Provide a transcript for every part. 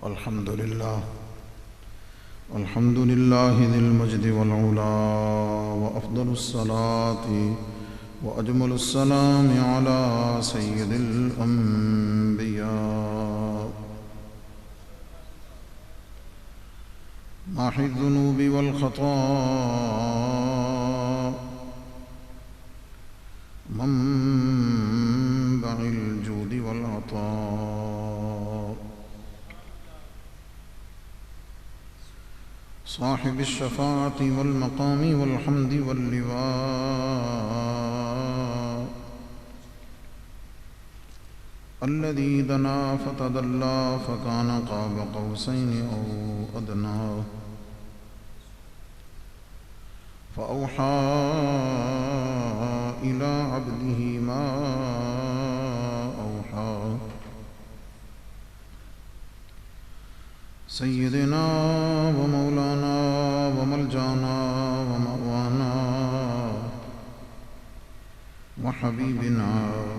الحمد لله ذي المجد والعلا، وأفضل الصلاة وأجمل السلام على سيد الأنبياء محي الذنوب والخطايا، منبع الجود والعطاء، صاحب الشفاعة والمقام والحمد واللواء، الذي دنا فتدلى فكان قاب قوسين أو أدنى، فأوحى إلى عبده ما أوحى. سيدنا ومولانا وملجانا ومأوانا وحبيبنا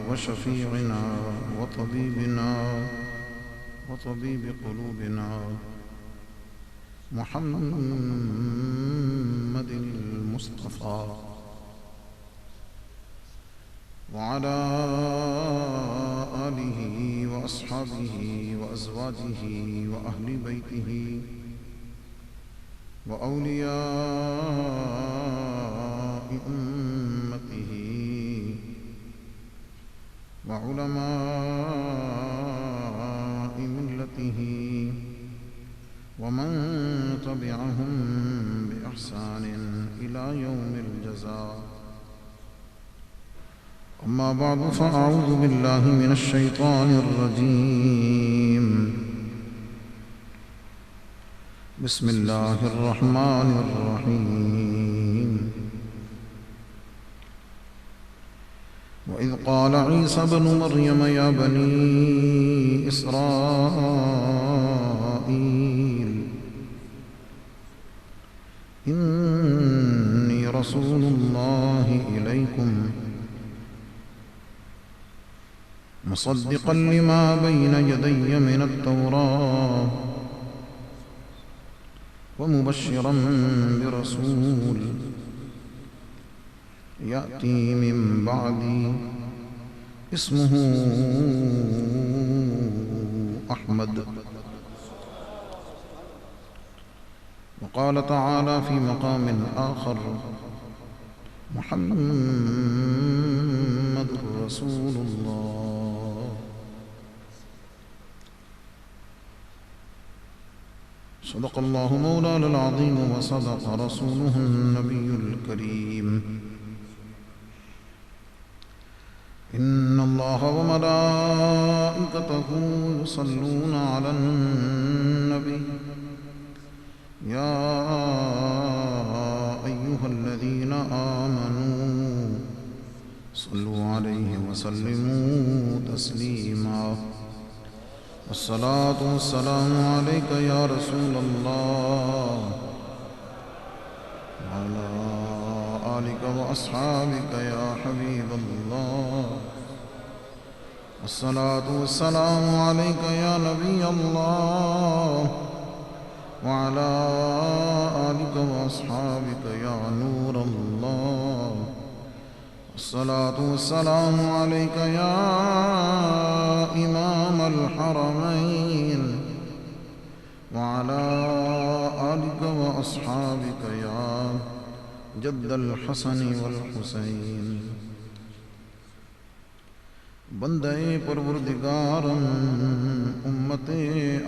وشفيعنا وطبيب قلوبنا محمد المصطفى، وعلى آله وأصحابه وأزواجه وأهل بيته وأولياء أمته وعلماء ملته ومن تبعهم بإحسان إلى يوم الجزاء. أما بعد، فأعوذ بالله من الشيطان الرجيم. بسم الله الرحمن الرحيم. وإذ قال عيسى ابن مريم يا بني إسرائيل إني رسول الله إليكم مصدقا لما بين يدي من التوراة ومبشرا برسول يأتي من بعدي اسمه أحمد. وقال تعالى في مقام آخر: محمد رسول الله. صدق الله مولانا العظيم وصدق رسوله النبي الكريم. إن الله وملائكته يصلون على النبي يا أيها الذين آمنوا صلوا عليه وسلموا تسليما. والصلاة والسلام عليك يا رسول الله وعلى آلك وأصحابك يا حبيب الله. والصلاة والسلام عليك يا نبي الله وعلى آلك وأصحابك يا نور الله. والصلاة والسلام عليك يا إمام الحرمين وعلى آلك وأصحابك يا جد الحسن والحسين. بندے پروردگارم امت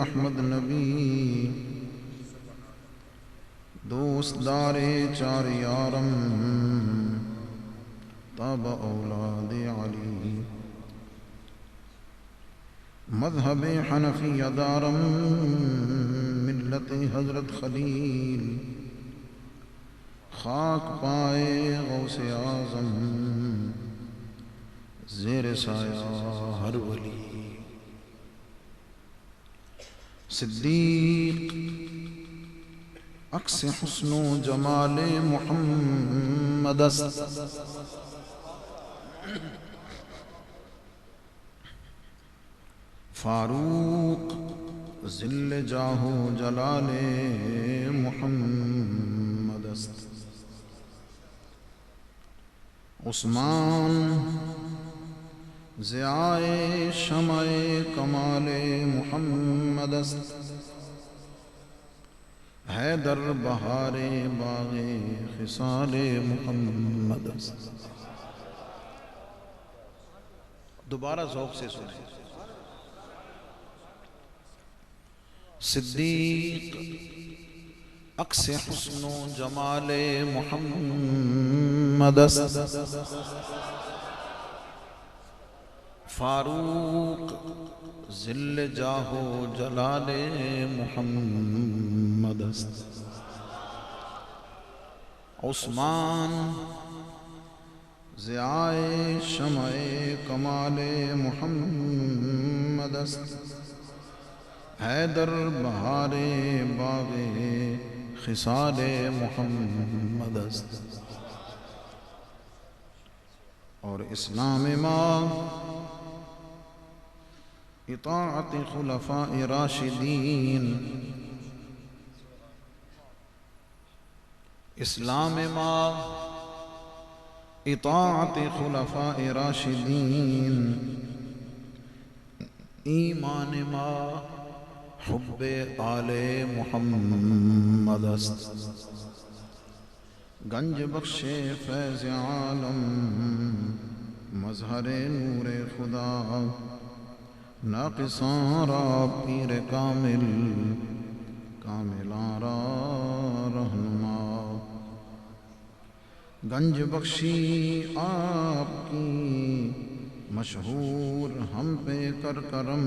احمد نبی، دوست دار چار یارم تاب اولاد علی، مذہب حنفی دارم ملت حضرت خلیل، خاک پائے غوث اعظم زیر سایہ ہر ولی. صدیق عکس حسن و جمال محمد است، فاروق ذل جاہ و جلال محمد است. عثمان ضیاء شمع کمال محمد است. حیدر بہار باغ خصال محمد است. دوبارہ ذوق سے سنیں. صدیق عکس حسن و جمال محمد است. فاروق ذل جاہ و جلال محمد است. عثمان ضیاء شمع کمال محمد است. حیدر بہار باغ خصال محمد است. اور اسلام ما اطاعت خلفاء راشدین. اسلام ما اطاعت خلفاء راشدین. ایمان ما حب آل محمد است. گنج بخش فیض عالم مظہر نور خدا. ناقصاں را پیر کامل کاملاں را رہنما. گنج بخشی آپ کی مشہور ہم پہ کر کرم.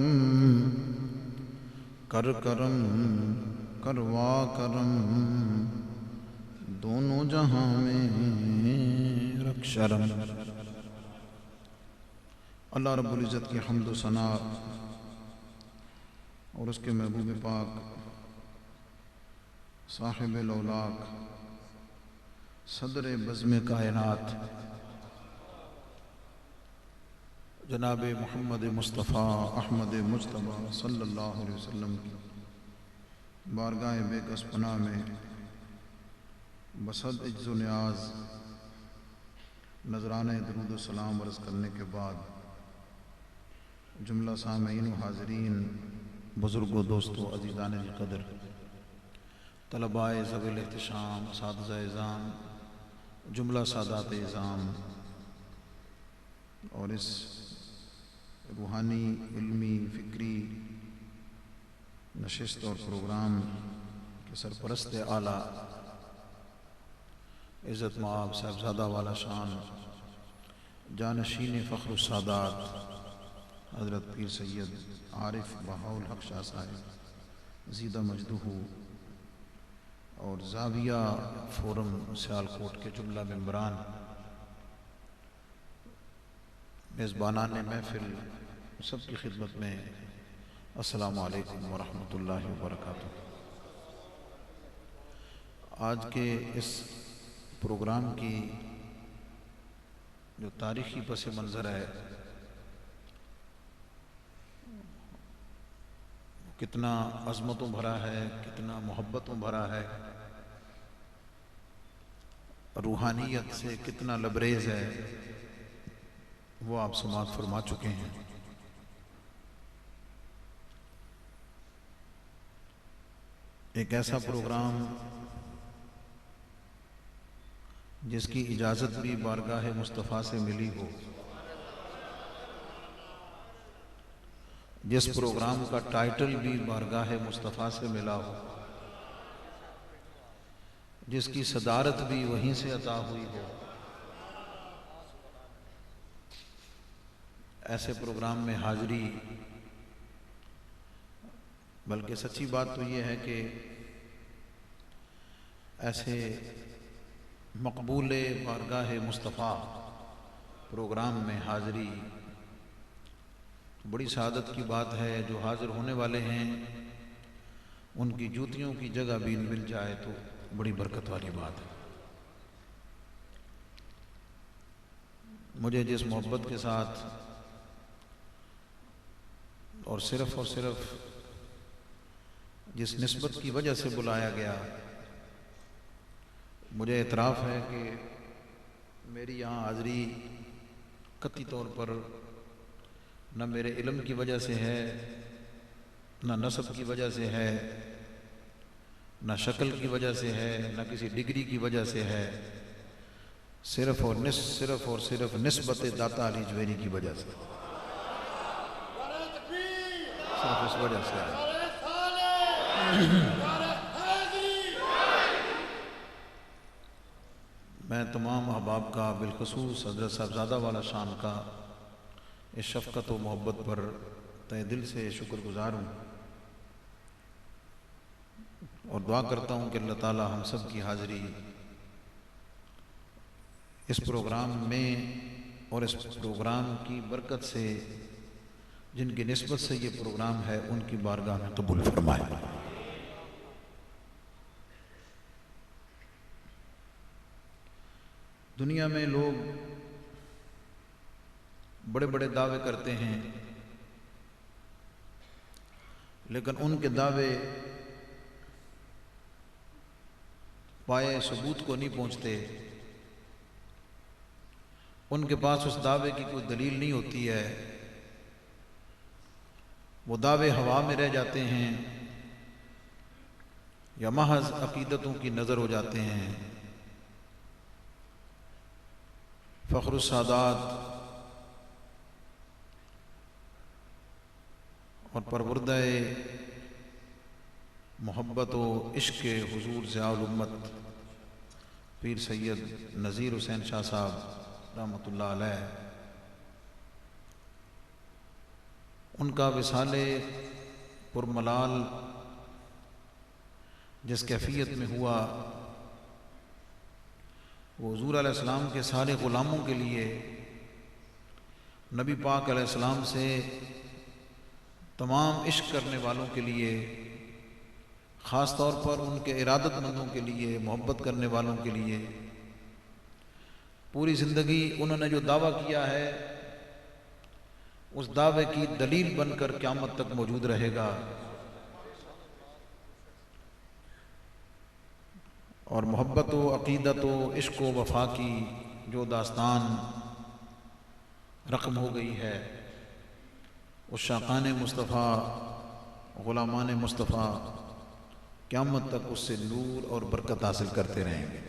کر کرم کروا کرم دونوں جہاں میں رکھ شرم. اللہ رب العزت کی حمد و ثنا اور اس کے محبوب پاک صاحب الاولاق صدر بزم کائنات جناب محمد مصطفیٰ احمد مجتبیٰ صلی اللہ علیہ وسلم کی بارگاہ بے کس پناہ میں بصد عجز و نیاز نذرانے درود و سلام عرض کرنے کے بعد جملہ سامعین و حاضرین، بزرگوں، دوستوں، عزیزان قدر، طلباء ذوی الاحتشام، اساتذہ اعزام، جملہ سادات اعزام، اور اس روحانی، علمی، فکری نشست اور پروگرام کے سرپرست اعلیٰ عزت مآب صاحبزادہ والا شان جانشین فخر السادات حضرت پیر سید عارف بہاءالحق شاہ صاحب زیدہ مجدہ، اور زاویہ فورم سیالکوٹ کے جملہ ممبران، میزبانان محفل، سب کی خدمت میں السلام علیکم ورحمۃ اللہ وبرکاتہ۔ آج کے اس پروگرام کی جو تاریخی پس منظر ہے، کتنا عظمتوں بھرا ہے، کتنا محبتوں بھرا ہے، روحانیت سے کتنا لبریز ہے، وہ آپ سماعت فرما چکے ہیں۔ ایک ایسا پروگرام جس کی اجازت بھی بارگاہ مصطفیٰ سے ملی ہو، جس پروگرام کا ٹائٹل بھی بارگاہ مصطفیٰ سے ملا ہو، جس کی صدارت بھی وہیں سے عطا ہوئی ہو، ایسے پروگرام میں حاضری، بلکہ سچی بات تو یہ ہے کہ ایسے مقبول بارگاہ مصطفیٰ پروگرام میں حاضری بڑی سعادت کی بات ہے۔ جو حاضر ہونے والے ہیں ان کی جوتیوں کی جگہ بھی مل جائے تو بڑی برکت والی بات ہے۔ مجھے جس محبت کے ساتھ اور صرف جس نسبت کی وجہ سے بلایا گیا، مجھے اعتراف ہے کہ میری یہاں حاضری قطعی طور پر نہ میرے علم کی وجہ سے ہے، نہ نسب کی وجہ سے ہے، نہ شکل کی وجہ سے ہے، نہ کسی ڈگری کی وجہ سے ہے، صرف اور صرف نسبت داتا علی جویری کی وجہ سے، صرف اس وجہ سے ہے۔ میں تمام احباب کا، بالخصوص حضرت صاحبزادہ والا شان کا اس شفقت و محبت پر تہ دل سے شکر گزار ہوں، اور دعا کرتا ہوں کہ اللہ تعالی ہم سب کی حاضری اس پروگرام میں اور اس پروگرام کی برکت سے، جن کی نسبت سے یہ پروگرام ہے، ان کی بارگاہ میں قبول فرمائے۔ دنیا میں لوگ بڑے بڑے دعوے کرتے ہیں، لیکن ان کے دعوے پائے ثبوت کو نہیں پہنچتے، ان کے پاس اس دعوے کی کوئی دلیل نہیں ہوتی ہے، وہ دعوے ہوا میں رہ جاتے ہیں یا محض عقیدتوں کی نظر ہو جاتے ہیں۔ فخر السادات اور پروردہ محبت و عشق حضور ضیاء الامت پیر سید نذیر حسین شاہ صاحب رحمۃ اللہ علیہ، ان کا وصال پرملال جس کیفیت میں ہوا، وہ حضور علیہ السلام کے سارے غلاموں کے لیے، نبی پاک علیہ السلام سے تمام عشق کرنے والوں کے لیے، خاص طور پر ان کے ارادت مندوں کے لیے، محبت کرنے والوں کے لیے، پوری زندگی انہوں نے جو دعویٰ کیا ہے اس دعوے کی دلیل بن کر قیامت تک موجود رہے گا، اور محبت و عقیدت و عشق و وفا کی جو داستان رقم ہو گئی ہے، اس شاقان مصطفیٰ، غلامان مصطفیٰ قیامت تک اس سے نور اور برکت حاصل کرتے رہیں گے۔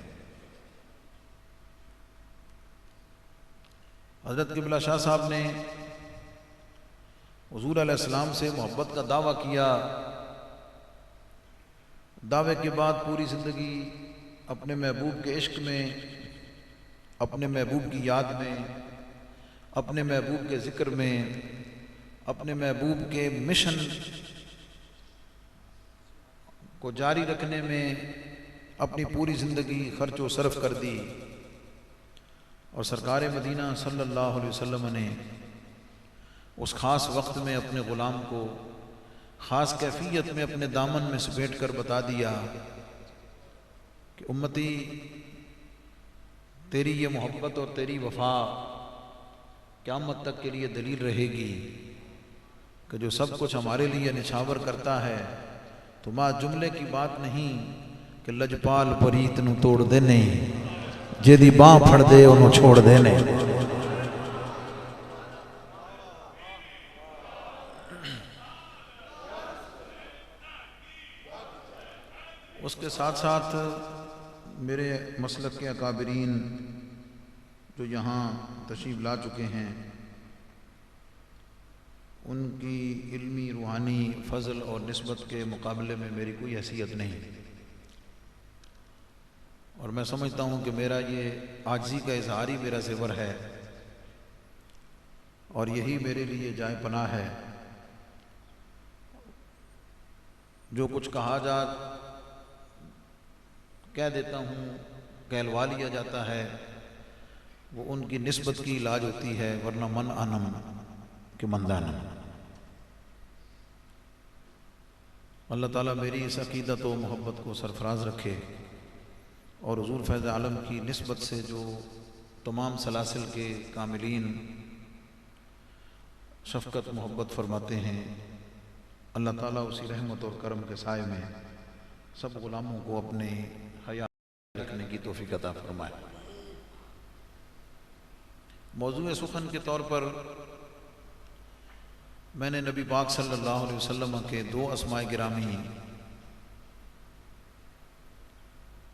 حضرت قبلہ شاہ صاحب نے حضور علیہ السلام سے محبت کا دعویٰ کیا، دعوے کے بعد پوری زندگی اپنے محبوب کے عشق میں، اپنے محبوب کی یاد میں، اپنے محبوب کے ذکر میں، اپنے محبوب کے مشن کو جاری رکھنے میں اپنی پوری زندگی خرچ و صرف کر دی، اور سرکار مدینہ صلی اللہ علیہ وسلم نے اس خاص وقت میں اپنے غلام کو خاص کیفیت میں اپنے دامن میں سمیٹ کر بتا دیا کہ امتی، تیری یہ محبت اور تیری وفا قیامت تک کے لیے دلیل رہے گی کہ جو سب کچھ ہمارے لیے نچھاور کرتا ہے تو ماں جملے کی بات نہیں کہ لجپال پریت نو توڑ دینے، جیدی باں پھڑ دے انہوں چھوڑ دینے۔ اس کے ساتھ ساتھ میرے مسلک کے اکابرین جو یہاں تشریف لا چکے ہیں، ان کی علمی روحانی فضل اور نسبت کے مقابلے میں میری کوئی حیثیت نہیں، اور میں سمجھتا ہوں کہ میرا یہ عاجزی کا اظہار ہی میرا زیور ہے، اور یہی میرے لیے جائے پناہ ہے۔ جو کچھ کہا جا کہہ دیتا ہوں، کہلوا لیا جاتا ہے، وہ ان کی نسبت کی علاج ہوتی ہے، ورنہ من انم کہ من دانم۔ اللہ تعالیٰ میری اس عقیدت و محبت کو سرفراز رکھے، اور حضور فیض عالم کی نسبت سے جو تمام سلاسل کے کاملین شفقت محبت فرماتے ہیں، اللہ تعالیٰ اسی رحمت اور کرم کے سائے میں سب غلاموں کو اپنے حیات رکھنے کی توفیق عطا فرمائے۔ موضوع سخن کے طور پر میں نے نبی پاک صلی اللہ علیہ وسلم کے دو اسماء گرامی،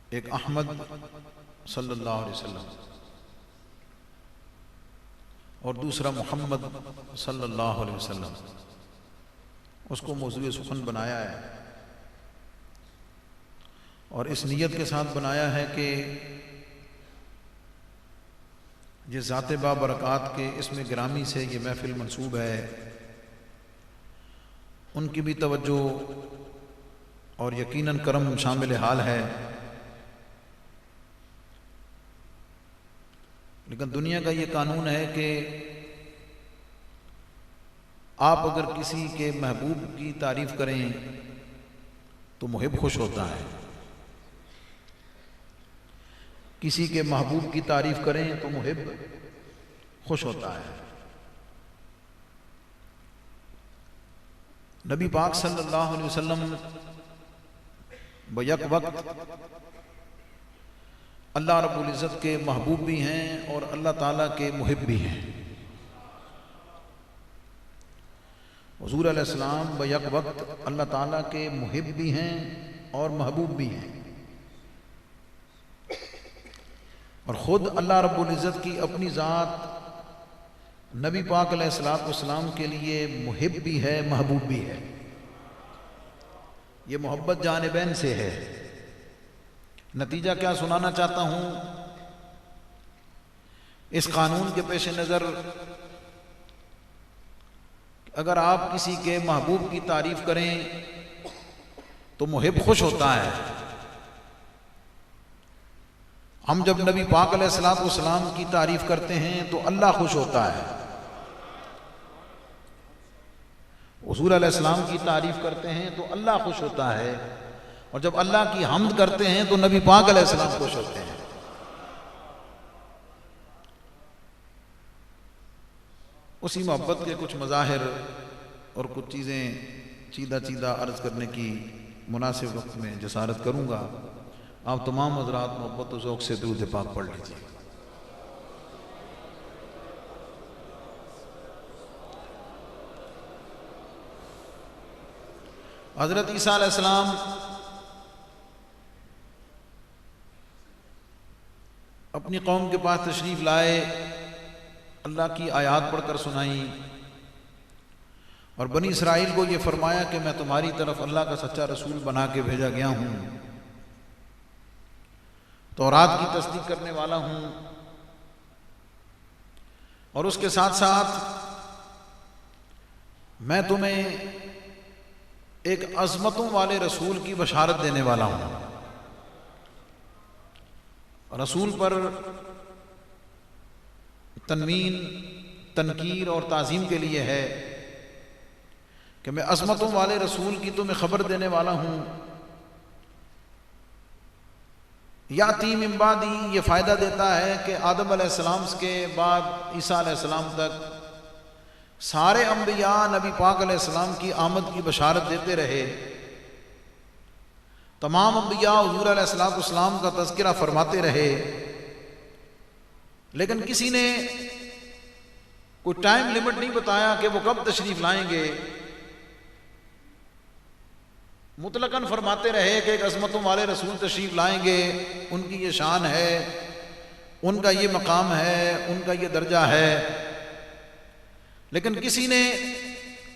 ایک احمد صلی اللہ علیہ وسلم اور دوسرا محمد صلی اللہ علیہ وسلم، اس کو موضوع سخن بنایا ہے، اور اس نیت کے ساتھ بنایا ہے کہ جس ذات بابرکات کے اسم گرامی سے یہ محفل منسوب ہے، ان کی بھی توجہ اور یقیناً کرم شامل حال ہے، لیکن دنیا کا یہ قانون ہے کہ آپ اگر کسی کے محبوب کی تعریف کریں تو محب خوش ہوتا ہے، کسی کے محبوب کی تعریف کریں تو محب خوش ہوتا ہے۔ نبی پاک صلی اللہ علیہ وسلم بیک وقت اللہ رب العزت کے محبوب بھی ہیں اور اللہ تعالیٰ کے محب بھی ہیں۔ حضور علیہ السلام بیک وقت اللہ تعالیٰ کے محب بھی ہیں اور محبوب بھی ہیں، اور خود اللہ رب العزت کی اپنی ذات نبی پاک علیہ السلام کے لیے محب بھی ہے، محبوب بھی ہے۔ یہ محبت جانبین سے ہے۔ نتیجہ کیا سنانا چاہتا ہوں، اس قانون کے پیش نظر اگر آپ کسی کے محبوب کی تعریف کریں تو محب خوش ہوتا ہے۔ ہم جب نبی پاک علیہ السلام کی تعریف کرتے ہیں تو اللہ خوش ہوتا ہے، حضور علیہ السلام کی تعریف کرتے ہیں تو اللہ خوش ہوتا ہے، اور جب اللہ کی حمد کرتے ہیں تو نبی پاک علیہ السلام خوش ہوتے ہیں۔ اسی محبت کے کچھ مظاہر اور کچھ چیزیں چیدہ عرض کرنے کی مناسب وقت میں جسارت کروں گا۔ آپ تمام حضرات محبت و ذوق سے درود پاک پڑھ لیجیے۔ حضرت عیسیٰ علیہ السلام اپنی قوم کے پاس تشریف لائے، اللہ کی آیات پڑھ کر سنائیں، اور بنی اسرائیل کو یہ فرمایا کہ میں تمہاری طرف اللہ کا سچا رسول بنا کے بھیجا گیا ہوں، تورات کی تصدیق کرنے والا ہوں، اور اس کے ساتھ ساتھ میں تمہیں ایک عظمتوں والے رسول کی بشارت دینے والا ہوں۔ رسول پر تنوین، تنکیر اور تعظیم کے لیے ہے کہ میں عظمتوں والے رسول کی تمہیں خبر دینے والا ہوں۔ یاتی من بعدی یہ فائدہ دیتا ہے کہ آدم علیہ السلام کے بعد عیسیٰ علیہ السلام تک سارے انبیاء نبی پاک علیہ السلام کی آمد کی بشارت دیتے رہے، تمام انبیاء حضور علیہ السلام کا تذکرہ فرماتے رہے، لیکن کسی نے کوئی ٹائم لیمٹ نہیں بتایا کہ وہ کب تشریف لائیں گے۔ مطلقاً فرماتے رہے کہ ایک عظمتوں والے رسول تشریف لائیں گے، ان کی یہ شان ہے، ان کا یہ مقام ہے، ان کا یہ درجہ ہے، لیکن کسی نے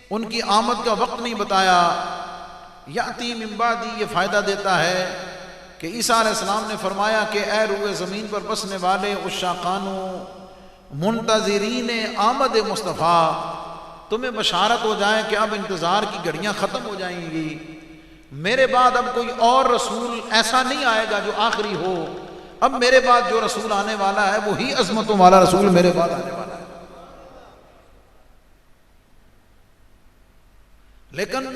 ان کی آمد کا وقت نہیں بتایا۔ یاتی من بعدی یہ فائدہ دیتا ہے کہ عیسیٰ علیہ السلام نے فرمایا کہ اے روئے زمین پر بسنے والے عشاقانو منتظرین آمد مصطفیٰ، تمہیں بشارت ہو جائے کہ اب انتظار کی گھڑیاں ختم ہو جائیں گی، میرے بعد اب کوئی اور رسول ایسا نہیں آئے گا جو آخری ہو، اب میرے بعد جو رسول آنے والا ہے وہی عظمتوں والا رسول میرے بعد آنے والا ہے۔ لیکن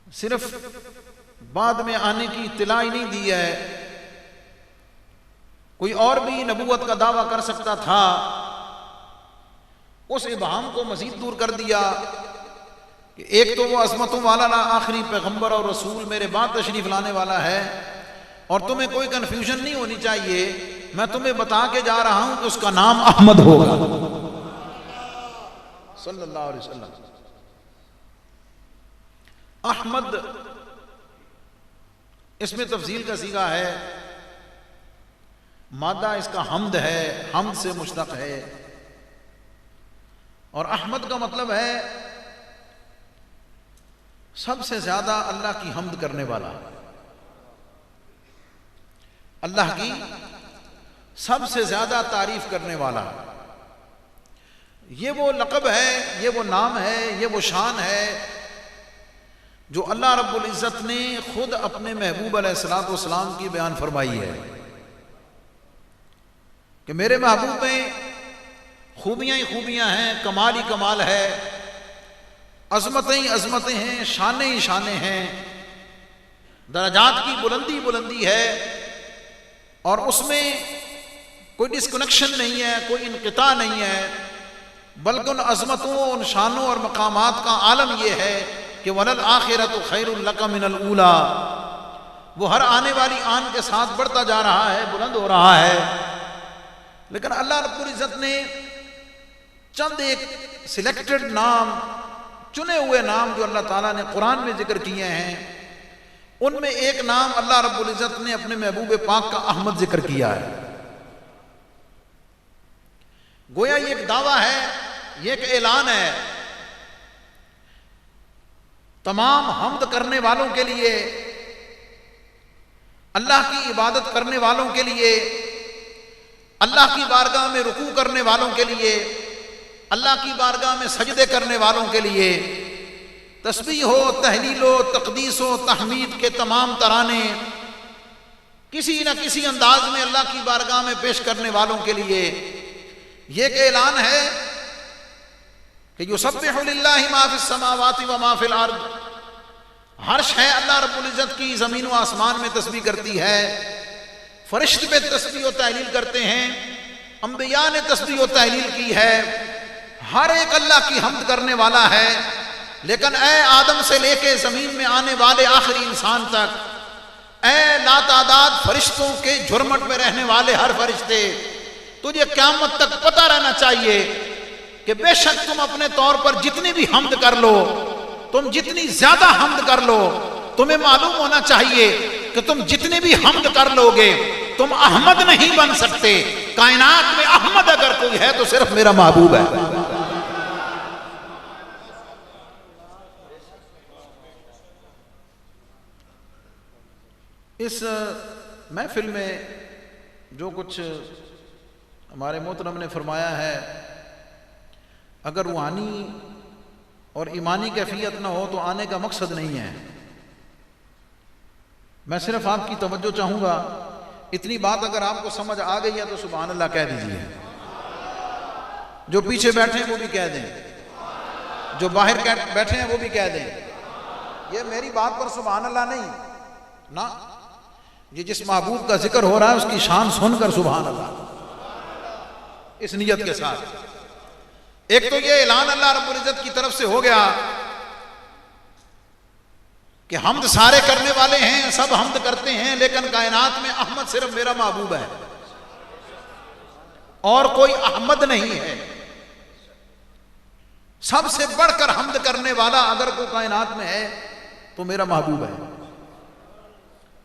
صرف بعد میں آنے کی اطلاع ہی نہیں دی ہے، کوئی اور بھی نبوت کا دعویٰ کر سکتا تھا، اس ابہام کو مزید دور کر دیا کہ ایک تو وہ عظمتوں والا آخری پیغمبر اور رسول میرے بعد تشریف لانے والا ہے، اور تمہیں کوئی کنفیوژن نہیں ہونی چاہیے، میں تمہیں بتا کے جا رہا ہوں کہ اس کا نام احمد ہوگا صلی اللہ علیہ وسلم۔ احمد اس میں تفضیل کا صیغہ ہے، مادہ اس کا حمد ہے، حمد سے مشتق ہے، اور احمد کا مطلب ہے سب سے زیادہ اللہ کی حمد کرنے والا، اللہ کی سب سے زیادہ تعریف کرنے والا۔ یہ وہ لقب ہے، یہ وہ نام ہے، یہ وہ شان ہے جو اللہ رب العزت نے خود اپنے محبوب علیہ الصلوۃ والسلام کی بیان فرمائی ہے کہ میرے محبوب میں خوبیاں ہی خوبیاں ہیں، کمال ہی کمال ہے، عظمتیں ہی عظمتیں ہیں، شانیں ہی شانیں ہیں، درجات کی بلندی بلندی ہے، اور اس میں کوئی ڈسکنیکشن نہیں ہے، کوئی انقطاع نہیں ہے، بلکہ ان عظمتوں، ان شانوں اور مقامات کا عالم یہ ہے کہ وَلَلْآخِرَةُ خَيْرٌ لَكَ مِنَ الْأُولَىٰ، وہ ہر آنے والی آن کے ساتھ بڑھتا جا رہا ہے، بلند ہو رہا ہے۔ لیکن اللہ رب العزت نے چند ایک سلیکٹڈ نام، چنے ہوئے نام جو اللہ تعالیٰ نے قرآن میں ذکر کیے ہیں، ان میں ایک نام اللہ رب العزت نے اپنے محبوب پاک کا احمد ذکر کیا ہے۔ گویا یہ ایک دعویٰ ہے، یہ ایک اعلان ہے تمام حمد کرنے والوں کے لیے، اللہ کی عبادت کرنے والوں کے لیے، اللہ کی بارگاہ میں رکوع کرنے والوں کے لیے، اللہ کی بارگاہ میں سجدے کرنے والوں کے لیے، تسبیح ہو، تہلیل ہو، تقدیس ہو، تحمید کے تمام ترانے کسی نہ کسی انداز میں اللہ کی بارگاہ میں پیش کرنے والوں کے لیے یہ ایک اعلان ہے کہ یسبح للہ ما فی السماوات و ما فی الارض، ہر شے اللہ رب العزت کی زمین و آسمان میں تسبیح کرتی ہے، فرشتے پہ تسبیح و تہلیل کرتے ہیں، انبیاء نے تسبیح و تہلیل کی ہے، ہر ایک اللہ کی حمد کرنے والا ہے۔ لیکن اے آدم سے لے کے زمین میں آنے والے آخری انسان تک، اے لاتعداد فرشتوں کے جھرمٹ میں رہنے والے ہر فرشتے، تجھے قیامت تک پتہ رہنا چاہیے کہ بے شک تم اپنے طور پر جتنی بھی حمد کر لو، تم جتنی زیادہ حمد کر لو، تمہیں معلوم ہونا چاہیے کہ تم جتنی بھی حمد کر لو گے تم احمد نہیں بن سکتے۔ کائنات میں احمد اگر کوئی ہے تو صرف میرا محبوب ہے۔ اس محفل میں جو کچھ ہمارے محترم نے فرمایا ہے، اگر روحانی اور ایمانی کیفیت نہ ہو تو آنے کا مقصد نہیں ہے۔ میں صرف آپ کی توجہ چاہوں گا، اتنی بات اگر آپ کو سمجھ آ گئی ہے تو سبحان اللہ کہہ دیجئے، جو پیچھے بیٹھے ہیں وہ بھی کہہ دیں، جو باہر بیٹھے ہیں وہ بھی کہہ دیں۔ یہ میری بات پر سبحان اللہ نہیں نا، یہ جس محبوب کا ذکر ہو رہا ہے اس کی شان سن کر سبحان اللہ، اس نیت کے ساتھ۔ ایک تو یہ اعلان اللہ رب العزت کی طرف سے ہو گیا کہ حمد سارے کرنے والے ہیں، سب حمد کرتے ہیں، لیکن کائنات میں احمد صرف میرا محبوب ہے، اور کوئی احمد نہیں ہے۔ سب سے بڑھ کر حمد کرنے والا اگر کوئی کائنات میں ہے تو میرا محبوب ہے۔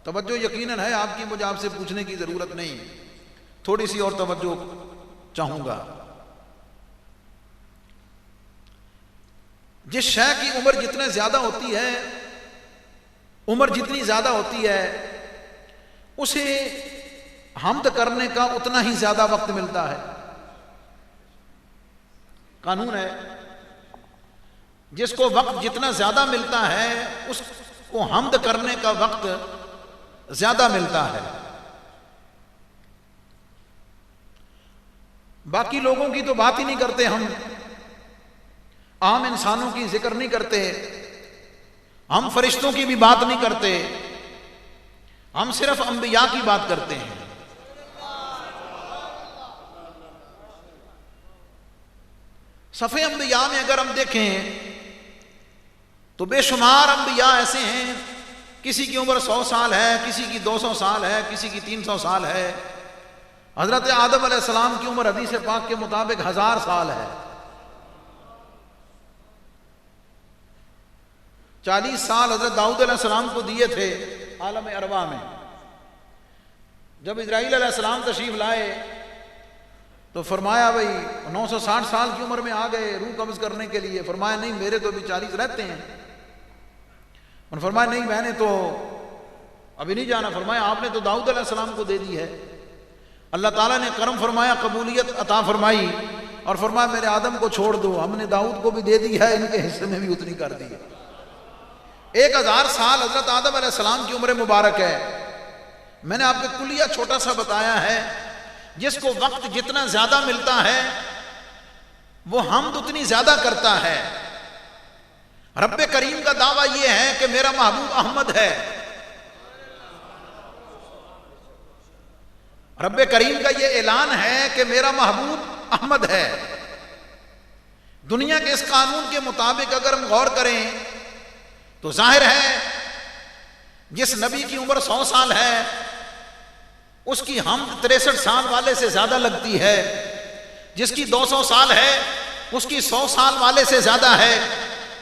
توجہ یقیناً ہے آپ کی، مجھے آپ سے پوچھنے کی ضرورت نہیں، تھوڑی سی اور توجہ چاہوں گا۔ جس شے کی عمر جتنے زیادہ ہوتی ہے، عمر جتنی زیادہ ہوتی ہے، اسے حمد کرنے کا اتنا ہی زیادہ وقت ملتا ہے۔ قانون ہے، جس کو وقت جتنا زیادہ ملتا ہے اس کو حمد کرنے کا وقت زیادہ ملتا ہے۔ باقی لوگوں کی تو بات ہی نہیں کرتے، ہم عام انسانوں کی ذکر نہیں کرتے، ہم فرشتوں کی بھی بات نہیں کرتے، ہم صرف انبیاء کی بات کرتے ہیں۔ صفحے انبیاء میں اگر ہم دیکھیں تو بے شمار انبیاء ایسے ہیں، کسی کی عمر 100 سال ہے، کسی کی 200 سال ہے، کسی کی 300 سال ہے۔ حضرت آدم علیہ السلام کی عمر حدیث پاک کے مطابق 1000 سال ہے۔ 40 سال حضرت داؤد علیہ السلام کو دیے تھے عالم ارواح میں۔ جب اسرائیل علیہ السلام تشریف لائے تو فرمایا بھائی 960 سال کی عمر میں آ گئے روح قبض کرنے کے لیے۔ فرمایا نہیں، میرے تو ابھی 40 رہتے ہیں۔ اور فرمایا نہیں، میں نے تو ابھی نہیں جانا۔ فرمایا آپ نے تو داؤد علیہ السلام کو دے دی ہے۔ اللہ تعالیٰ نے کرم فرمایا، قبولیت عطا فرمائی اور فرمایا میرے آدم کو چھوڑ دو، ہم نے داؤد کو بھی دے دی ہے، ان کے حصے میں بھی اتنی کر دی ہے۔ 1000 سال حضرت آدم علیہ السلام کی عمر مبارک ہے۔ میں نے آپ کو کلیہ چھوٹا سا بتایا ہے، جس کو وقت جتنا زیادہ ملتا ہے وہ حمد اتنی زیادہ کرتا ہے۔ رب کریم کا دعویٰ یہ ہے کہ میرا محبوب احمد ہے۔ رب کریم کا یہ اعلان ہے کہ میرا محبوب احمد ہے۔ دنیا کے اس قانون کے مطابق اگر ہم غور کریں تو ظاہر ہے جس نبی کی عمر 100 سال ہے اس کی حمد 63 سال والے سے زیادہ لگتی ہے، جس کی 200 سال ہے اس کی 100 سال والے سے زیادہ ہے،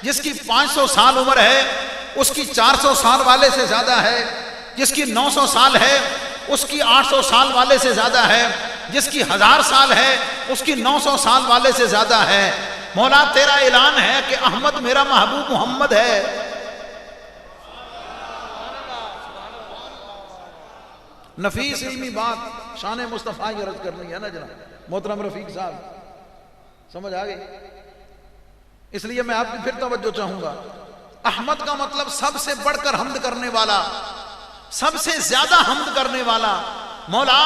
جس کی 500 سال عمر ہے اس کی 400 سال والے سے زیادہ ہے، جس کی 900 سال ہے اس کی 800 سال والے سے زیادہ ہے، جس کی 1000 سال ہے اس کی 900 سال والے سے زیادہ ہے۔ مولا تیرا اعلان ہے کہ احمد میرا محبوب محمد ہے۔ نفیس علمی بات شان مصطفیٰ کی عرض کرنی ہے نا جناب محترم رفیق صاحب، سمجھ آ گئی؟ اس لیے میں آپ کی پھر توجہ چاہوں گا۔ احمد کا مطلب سب سے بڑھ کر حمد کرنے والا، سب سے زیادہ حمد کرنے والا۔ مولا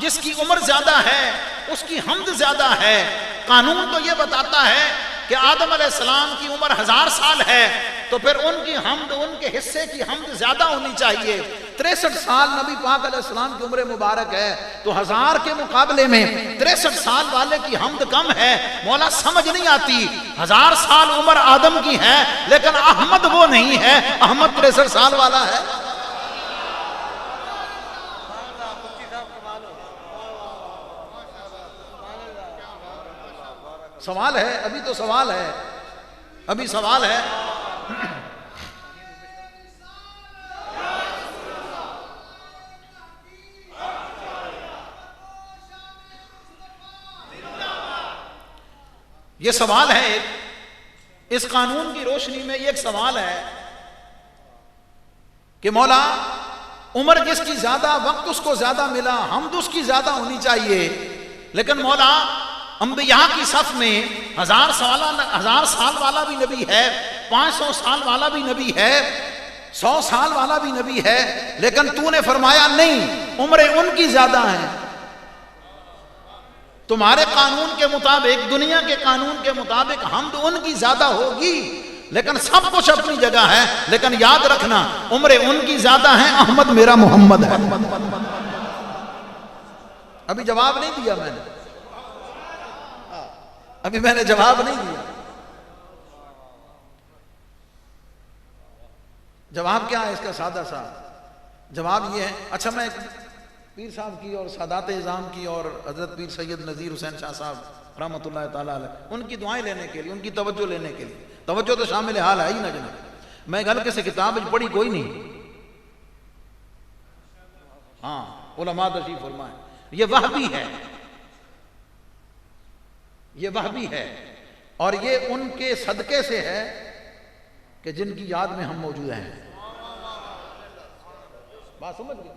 جس کی عمر زیادہ ہے اس کی حمد زیادہ ہے۔ قانون تو یہ بتاتا ہے کہ آدم علیہ السلام کی عمر 1000 سال ہے تو پھر ان کی حمد، ان کے حصے کی حمد زیادہ ہونی چاہیے۔ 63 سال نبی پاک علیہ السلام کی عمر مبارک ہے تو 1000 کے مقابلے میں 63 سال والے کی حمد کم ہے۔ مولا سمجھ نہیں آتی، 1000 سال عمر آدم کی ہے لیکن احمد وہ نہیں ہے، احمد 63 سال والا ہے۔ سوال ہے، ابھی تو سوال ہے، ابھی سوال ہے۔ یہ سوال ہے ایک، اس قانون کی روشنی میں یہ ایک سوال ہے کہ مولا عمر جس کی زیادہ، وقت اس کو زیادہ ملا، حمد اس کی زیادہ ہونی چاہیے، لیکن مولا انبیاء کی صف میں 1000 سال والا بھی نبی ہے، 500 سال والا بھی نبی ہے، 100 سال والا بھی نبی ہے، لیکن تو نے فرمایا نہیں، عمریں ان کی زیادہ ہیں۔ تمہارے قانون کے مطابق، دنیا کے قانون کے مطابق حمد ان کی زیادہ ہوگی، لیکن سب کچھ اپنی جگہ ہے، لیکن یاد رکھنا عمریں ان کی زیادہ ہیں، احمد میرا محمد ہے۔ ابھی جواب نہیں دیا میں نے، ابھی میں نے جواب نہیں دیا۔ جواب کیا ہے اس کا؟ سادہ سا جواب یہ ہے۔ اچھا میں پیر صاحب کی اور سادات اعظام کی اور حضرت پیر سید نذیر حسین شاہ صاحب رحمۃ اللہ تعالیٰ علیہ، ان کی دعائیں لینے کے لیے، ان کی توجہ لینے کے لیے، توجہ تو شامل حال ہے ہی نا جناب۔ میں ہلکے سے کتاب پڑھی کوئی نہیں، ہاں علماء تشریف فرمائیں، یہ وہابی ہے، یہ وہابی ہے، اور یہ ان کے صدقے سے ہے کہ جن کی یاد میں ہم موجود ہیں۔ بات سمجھ گئے؟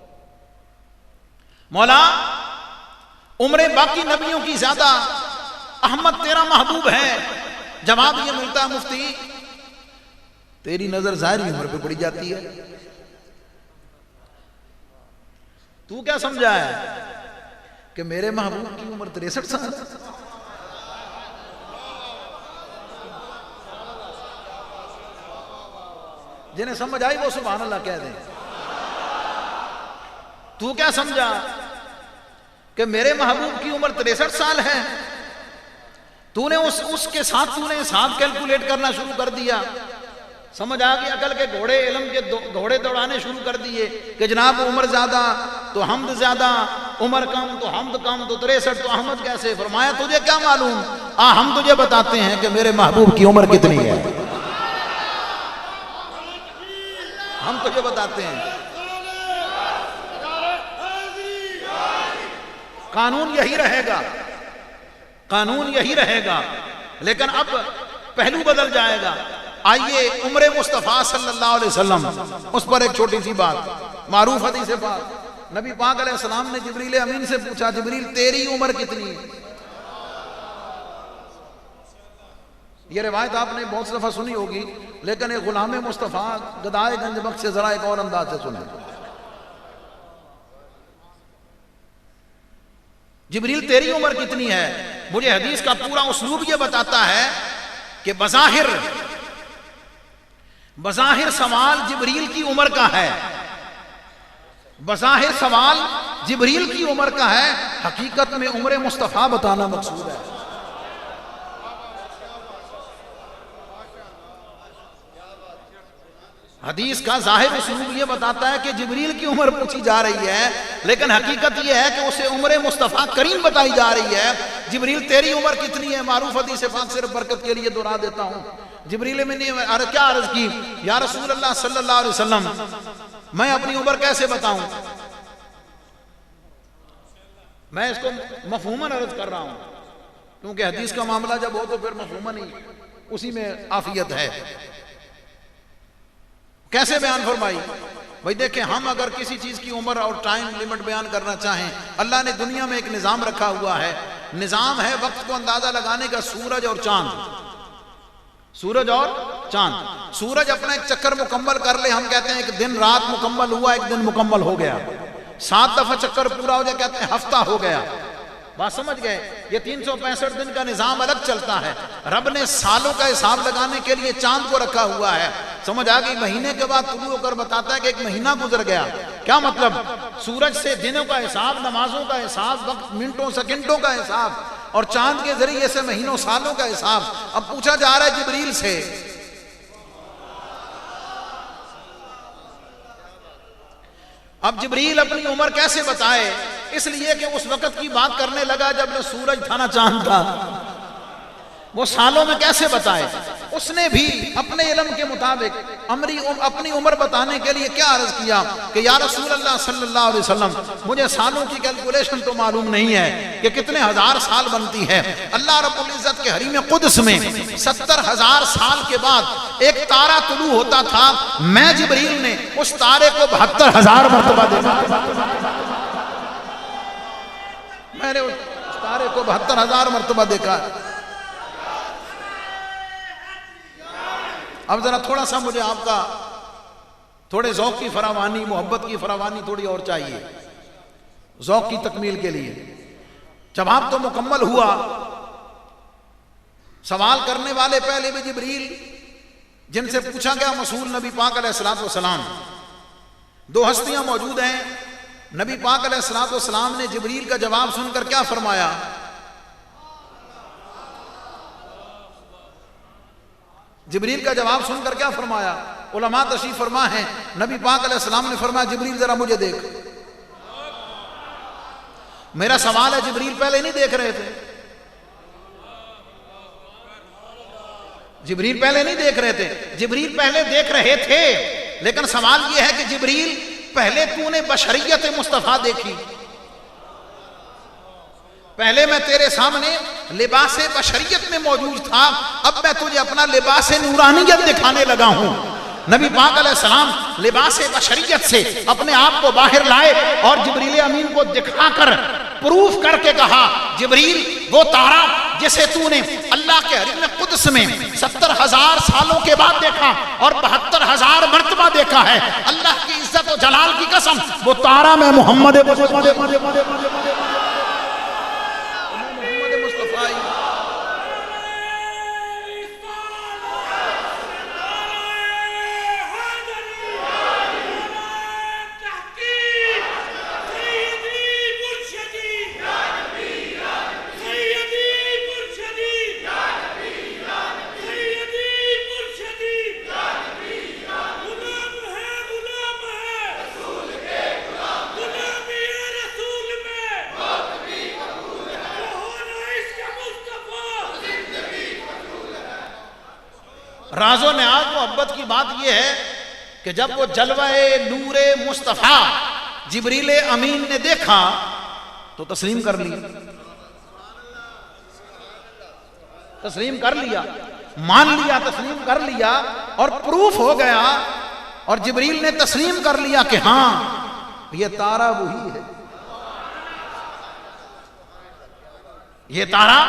مولا عمریں باقی نبیوں کی زیادہ، احمد تیرا محبوب ہے۔ جواب یہ ملتا ہے مفتی تیری نظر ظاہری عمر پہ پڑی جاتی ہے، تو کیا سمجھا ہے کہ میرے محبوب کی عمر 63 سال؟ جنہیں سمجھ آئی وہ سبحان اللہ کہہ دیں۔ تو کیا سمجھا کہ میرے محبوب کی عمر 63 سال ہے؟ تو نے اس کے ساتھ تو نے حساب کیلکولیٹ کرنا شروع کر دیا سمجھ آ گئی عقل کے گھوڑے علم کے گھوڑے دوڑانے شروع کر دیے کہ جناب عمر زیادہ تو حمد زیادہ، عمر کم تو حمد کم، تو 63 تو احمد کیسے؟ فرمایا تجھے کیا معلوم، ہم تجھے بتاتے ہیں کہ میرے محبوب کی عمر کتنی ہے، ہم تجھے بتاتے ہیں۔ قانون یہی رہے گا، قانون یہی رہے گا، لیکن اب پہلو بدل جائے گا۔ آئیے عمر مصطفیٰ صلی اللہ علیہ وسلم، اس پر ایک چھوٹی سی بات، معروف حدیث پاک، نبی پاک علیہ السلام نے جبریل امین سے پوچھا جبریل تیری عمر کتنی ہے؟ یہ روایت آپ نے بہت دفعہ سنی ہوگی، لیکن ایک غلام مصطفیٰ گدائے گنج بخش سے ذرا ایک اور انداز سے سنیں۔ جبریل تیری عمر کتنی ہے؟ مجھے حدیث کا پورا اسلوب یہ بتاتا ہے کہ بظاہر سوال جبریل کی عمر کا ہے، بظاہر سوال جبریل کی عمر کا ہے، حقیقت میں عمر مصطفیٰ بتانا مقصود ہے۔ حدیث کا ظاہر اسلوب یہ بتاتا ہے کہ جبریل کی عمر پوچھی جا رہی ہے، لیکن حقیقت یہ ہے کہ اسے عمر مصطفیٰ کریم بتائی جا رہی ہے۔ جبریل تیری عمر کتنی ہے؟ معروف حدیث پاک صرف برکت کے لیے دہرا دیتا ہوں۔ جبریل میں نے کیا عرض کی؟ یا رسول اللہ صلی اللہ علیہ وسلم میں اپنی عمر کیسے بتاؤں؟ میں اس کو مفہوماً عرض کر رہا ہوں، کیونکہ حدیث کا معاملہ جب ہو تو پھر مفہوماً ہی اسی میں عافیت ہے۔ کیسے بیان فرمائی؟ بھائی دیکھیں، ہم اگر کسی چیز کی عمر اور ٹائم لیمٹ بیان کرنا چاہیں، اللہ نے دنیا میں ایک نظام رکھا ہوا ہے، نظام ہے وقت کو اندازہ لگانے کا سورج اور چاند۔ سورج اور چاند، سورج اپنا ایک چکر مکمل کر لے، ہم کہتے ہیں ایک دن رات مکمل ہوا، ایک دن مکمل ہو گیا۔ 7 دفعہ چکر پورا ہو جائے کہتے ہیں ہفتہ ہو گیا۔ بات سمجھ گئے؟ یہ 365 دن کا نظام الگ چلتا ہے۔ رب نے سالوں کا حساب لگانے کے لیے چاند کو رکھا ہوا ہے۔ سمجھ آ گئی؟ مہینے کے بعد طلوع ہو کر بتاتا ہے کہ ایک مہینہ گزر گیا۔ کیا مطلب؟ سورج سے دنوں کا حساب، نمازوں کا حساب، وقت منٹوں سیکنڈوں کا حساب، اور چاند کے ذریعے سے مہینوں سالوں کا حساب۔ اب پوچھا جا رہا ہے جبریل سے، اب جبریل اپنی عمر کیسے بتائے؟ اس لیے کہ اس وقت کی بات کرنے لگا جب نہ سورج تھا نہ چاند تھا، وہ سالوں میں کیسے بتائے؟ اس نے بھی اپنے علم کے مطابق اپنی عمر بتانے کے لیے کیا عرض کیا کہ یا رسول اللہ صلی اللہ علیہ وسلم مجھے سالوں کی کیلکولیشن تو معلوم نہیں ہے کہ کتنے ہزار سال بنتی ہے۔ اللہ رب العزت کے حریم قدس میں 70,000 سال کے بعد ایک تارہ طلوع ہوتا تھا، میں جبریل نے اس تارے کو 72,000 مرتبہ دیکھا۔ میں نے اس تارے کو 72,000 مرتبہ دیکھا۔ اب ذرا تھوڑا سا مجھے آپ کا تھوڑے ذوق کی فراوانی، محبت کی فراوانی تھوڑی اور چاہیے ذوق کی تکمیل کے لیے۔ جواب تو مکمل ہوا، سوال کرنے والے پہلے بھی جبریل جن سے پوچھا گیا مسئول نبی پاک علیہ السلام، 2 ہستیاں موجود ہیں۔ نبی پاک علیہ السلام نے جبریل کا جواب سن کر کیا فرمایا؟ جبریل کا جواب سن کر کیا فرمایا؟ علماء تشریف فرما ہیں، نبی پاک علیہ السلام نے فرمایا جبریل ذرا مجھے دیکھ۔ میرا سوال ہے جبریل پہلے نہیں دیکھ رہے تھے؟ جبریل پہلے نہیں دیکھ رہے تھے، جبریل پہلے دیکھ رہے تھے، لیکن سوال یہ ہے کہ جبریل پہلے تو نے بشریت مصطفیٰ دیکھی، پہلے میں تیرے سامنے لباس بشریت میں موجود تھا، اب میں تجھے اپنا لباس نورانیت دکھانے لگا ہوں۔ نبی پاک علیہ السلام لباس بشریت سے اپنے آپ کو باہر لائے اور جبریل امین کو دکھا کر پروف کر کے کہا جبریل وہ تارا جسے تو نے اللہ کے حریم قدس میں 70,000 سالوں کے بعد دیکھا اور 72,000 مرتبہ دیکھا ہے، اللہ کی عزت و جلال کی قسم وہ تارا میں محمد راز و نیاز محبت کی بات یہ ہے کہ جب وہ جلوہ نور مصطفیٰ جبریل امین نے دیکھا تو تسلیم کر لیا، تسلیم کر لیا، مان لیا، تسلیم کر لیا، اور پروف ہو گیا، اور جبریل نے تسلیم کر لیا کہ ہاں یہ تارا وہی ہے، یہ تارا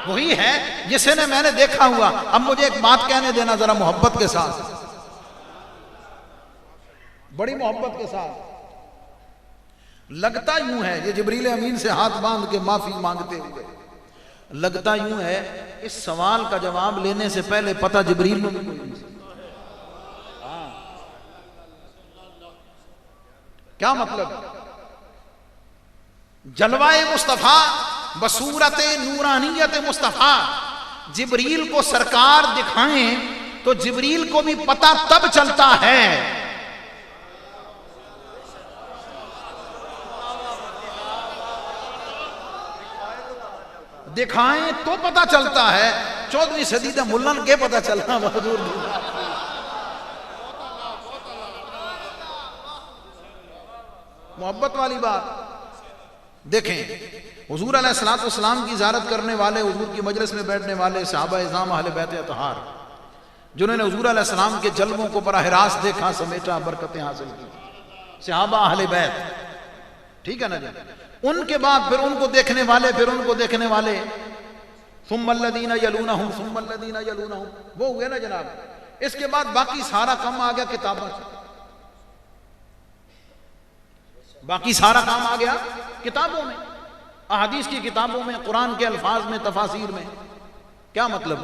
وہی ہے جسے میں نے دیکھا ہوا۔ اب مجھے ایک بات کہنے دینا ذرا محبت کے ساتھ، بڑی محبت کے ساتھ۔ لگتا یوں ہے، یہ جبریل امین سے ہاتھ باندھ کے معافی مانگتے ہوئے، لگتا یوں ہے اس سوال کا جواب لینے سے پہلے پتہ جبریل میں بھی کوئی نہیں سکتا۔ کیا مطلب؟ جلوہ مصطفیٰ بصورت نورانیت مصطفیٰ جبریل کو سرکار دکھائیں تو جبریل کو بھی پتہ تب چلتا ہے، دکھائیں تو پتہ چلتا ہے۔ 14ویں صدی دا ملن کے پتہ چلنا حضور محبت والی بات۔ دیکھیں حضور علیہ السلام کی زیارت کرنے والے، حضور کی مجلس میں بیٹھنے والے صحابہ اعظام اہل بیت اطہار، جنہوں نے حضور علیہ السلام کے جلووں کو براہ راست دیکھا، سمیٹا، برکتیں حاصل کی، صحابہ اہل بیت، ٹھیک ہے نا جی۔ ان کے بعد پھر ان کو دیکھنے والے، پھر ان کو دیکھنے والے، ثم الذین یلونہم ثم الذین یلونہم، وہ ہوئے نا جناب۔ اس کے بعد باقی سارا کام آ گیا کتابوں سے، باقی سارا کام آ گیا کتابوں میں، احادیث کی کتابوں میں، قرآن کے الفاظ میں، تفاسیر میں۔ کیا مطلب؟